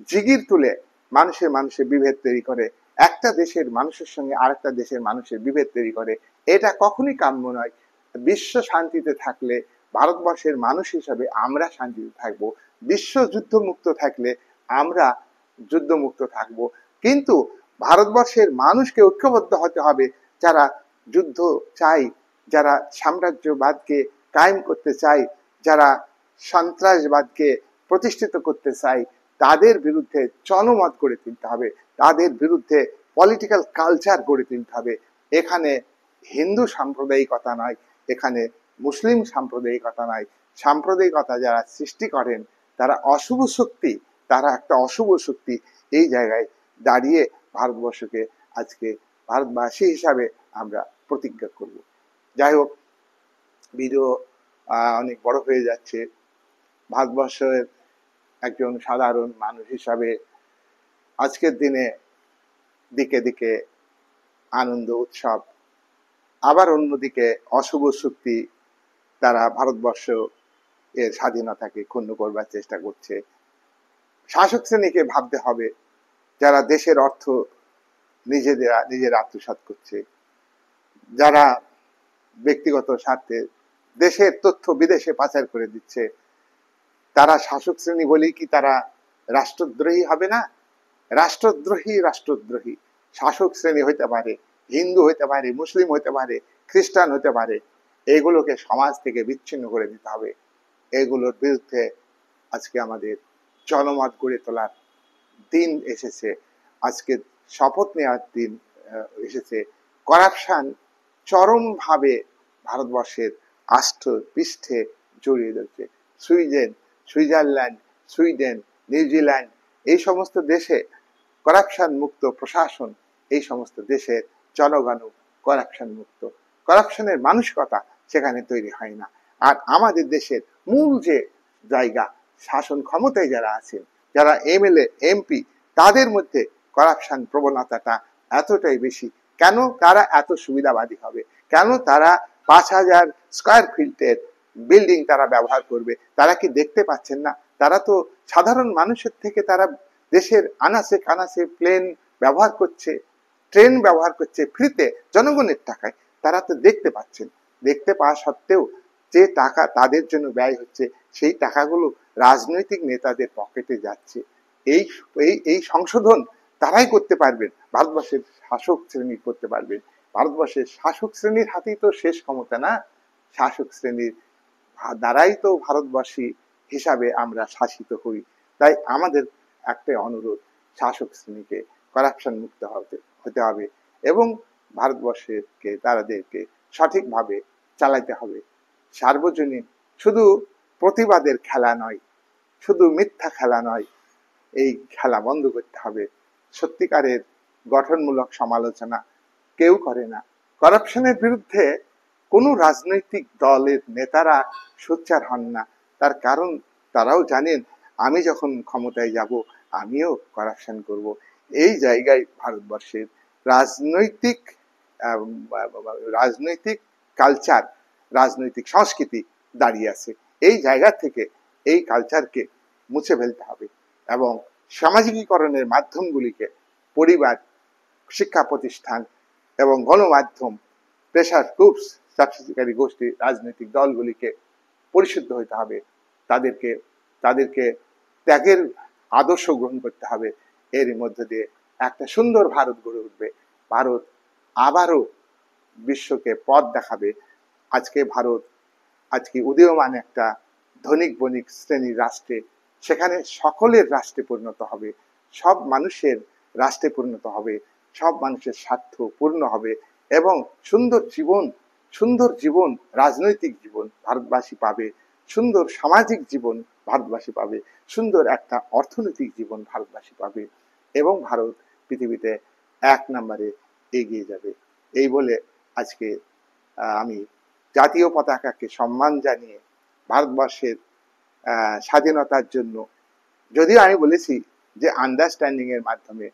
জিগির তুলে মানুষের বিভেদ তৈরি করে, একটা দেশের মানুষের সঙ্গে আরেকটা দেশের মানুষের বিভেদ তৈরি করে। এটা কখনই কাম্য নয়। বিশ্ব শান্তিতে থাকলে ভারতবর্ষের মানুষ হিসাবে আমরা শান্তিতে থাকবো, বিশ্ব যুদ্ধমুক্ত থাকলে আমরা যুদ্ধমুক্ত থাকবো। কিন্তু ভারতবর্ষের মানুষকে ঐক্যবদ্ধ হতে হবে, যারা যুদ্ধ চাই, যারা সাম্রাজ্যবাদকে কায়েম করতে চাই, যারা সন্ত্রাসবাদকে প্রতিষ্ঠিত করতে চাই, তাদের বিরুদ্ধে জনমত গড়ে তুলতে হবে, তাদের বিরুদ্ধে পলিটিক্যাল কালচার গড়ে তুলতে হবে। এখানে হিন্দু সাম্প্রদায়িকতা নয়, এখানে মুসলিম সাম্প্রদায়িকতা নয়। সাম্প্রদায়িকতা যারা সৃষ্টি করেন তারা অশুভ শক্তি, তারা একটা অশুভ শক্তি। এই জায়গায় দাঁড়িয়ে ভারতবর্ষকে আজকে ভারতবাসী হিসাবে আমরা প্রতিজ্ঞা করব। যাই হোক, ভিডিও অনেক বড় হয়ে যাচ্ছে। ভারতবর্ষের একজন সাধারণ মানুষ হিসাবে আজকের দিনে দিকে দিকে আনন্দ উৎসব, আবার অন্যদিকে অশুভ শক্তি তারা ভারতবর্ষ এর স্বাধীনতাকে ক্ষুণ্ণ করবার চেষ্টা করছে। শাসক শ্রেণীকে ভাবতে হবে, যারা দেশের অর্থ নিজেরা আত্মসাৎ করছে, যারা ব্যক্তিগত স্বার্থে দেশের তথ্য বিদেশে পাচার করে দিচ্ছে, তারা শাসক শ্রেণী বলেই কি তারা রাষ্ট্রদ্রোহী হবে না? রাষ্ট্রদ্রোহী শাসক শ্রেণী হইতে পারে, হিন্দু হইতে পারে, মুসলিম হইতে পারে, খ্রিস্টান হইতে পারে। এগুলোকে সমাজ থেকে বিচ্ছিন্ন করে দিতে হবে। এগুলোর বিরুদ্ধে আজকে আমাদের জনমত গড়ে তোলার দিন এসেছে, আজকে শপথ নেওয়ার দিন এসেছে। করাপশন চরমভাবে ভারতবর্ষের আষ্ঠ পৃষ্ঠে জড়িয়ে রয়েছে। সুইজারল্যান্ড, সুইডেন, নিউজিল্যান্ড, এই সমস্ত দেশে করাপশন মুক্ত প্রশাসন, এই সমস্ত দেশের জনগণ করাপশন মুক্ত। করাপশনের মানসিকতা সেখানে তৈরি হয় না। আর আমাদের দেশের মূল যে জায়গা, শাসন ক্ষমতায় যারা আছেন, যারা এমএলএ এমপি, তাদের মধ্যে করাপশন প্রবণতাটা এতটাই বেশি। কেন তারা এত সুবিধাবাদী হবে? কেন তারা 5,000 স্কয়ার ফিটের বিল্ডিং তারা ব্যবহার করবে? তারা কি দেখতে পাচ্ছেন না? তারা তো সাধারণ মানুষের থেকে তারা দেশের আনাচে কানাচে প্লেন ব্যবহার করছে, ট্রেন ব্যবহার করছে ফ্রিতে জনগণের টাকায়। তারা তো দেখতে পাচ্ছেন। দেখতে পাওয়া সত্ত্বেও যে টাকা তাদের জন্য ব্যয় হচ্ছে, সেই টাকাগুলো রাজনৈতিক নেতাদের পকেটে যাচ্ছে। এই এই সংশোধন তারাই করতে পারবেন, ভারতবর্ষের শাসক শ্রেণী করতে পারবেন। ভারতবর্ষের শাসক শ্রেণীর হাতেই তো শেষ ক্ষমতা না? শাসক শ্রেণীর দ্বারাই তো ভারতবাসী হিসাবে আমরা শাসিত হই। তাই আমাদের একটাই অনুরোধ, শাসক শ্রেণীকে করাপশন মুক্ত হতে হবে এবং ভারতবর্ষকে তাদেরকে সঠিকভাবে চালাইতে হবে। সার্বজনীন শুধু প্রতিবাদের খেলা নয়, শুধু মিথ্যা খেলা নয়, এই খেলা বন্ধ করতে হবে। সত্যিকারের গঠনমূলক সমালোচনা কেউ করে না। করাপশনের বিরুদ্ধে কোনো রাজনৈতিক দলের নেতারা সোচ্চার হন না। তার কারণ তারাও জানেন, আমি যখন ক্ষমতায় যাব আমিও করাপশন করব। এই জায়গায় ভারতবর্ষের রাজনৈতিক কালচার, রাজনৈতিক সংস্কৃতি দাঁড়িয়ে আছে। এই জায়গা থেকে এই কালচারকে মুছে ফেলতে হবে এবং সামাজিকীকরণের মাধ্যমগুলিকে, পরিবার, শিক্ষা প্রতিষ্ঠান এবং গণমাধ্যম, প্রেসার গ্রুপস, সাবসিডিয়ারি গোষ্ঠী, রাজনৈতিক দলগুলিকে পরিশুদ্ধ হতে হবে। তাদেরকে ত্যাগের আদর্শ গ্রহণ করতে হবে। এর মধ্য দিয়ে একটা সুন্দর ভারত গড়ে উঠবে। ভারত আবারও বিশ্বকে পথ দেখাবে। আজকে উদীয়মান একটা ধনিক বণিক শ্রেণীর রাষ্ট্রে, সেখানে সকলের রাষ্ট্রে পরিণত হবে, সব মানুষের রাষ্ট্রে পরিণত হবে, সব মানুষের স্বার্থ পূর্ণ হবে এবং সুন্দর জীবন, রাজনৈতিক জীবন ভারতবাসী পাবে, সুন্দর সামাজিক জীবন ভারতবাসী পাবে, সুন্দর একটা অর্থনৈতিক জীবন ভারতবাসী পাবে এবং ভারত পৃথিবীতে 1 নম্বরে এগিয়ে যাবে। এই বলে আজকে আমি জাতীয় পতাকাকে সম্মান জানিয়ে ভারতবর্ষের স্বাধীনতার জন্য, যদিও আমি বলেছি যে আন্ডারস্ট্যান্ডিং এর মাধ্যমে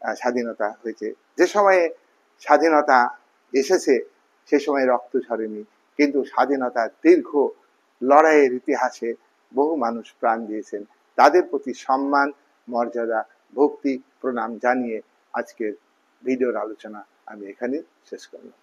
স্বাধীনতা হয়েছে। যে সময়ে স্বাধীনতা এসেছে সে সময় রক্ত ঝরেনি, কিন্তু স্বাধীনতার দীর্ঘ লড়াইয়ের ইতিহাসে বহু মানুষ প্রাণ দিয়েছেন। তাদের প্রতি সম্মান, মর্যাদা, ভক্তি, প্রণাম জানিয়ে আজকের ভিডিওর আলোচনা আমি এখানে শেষ করলাম।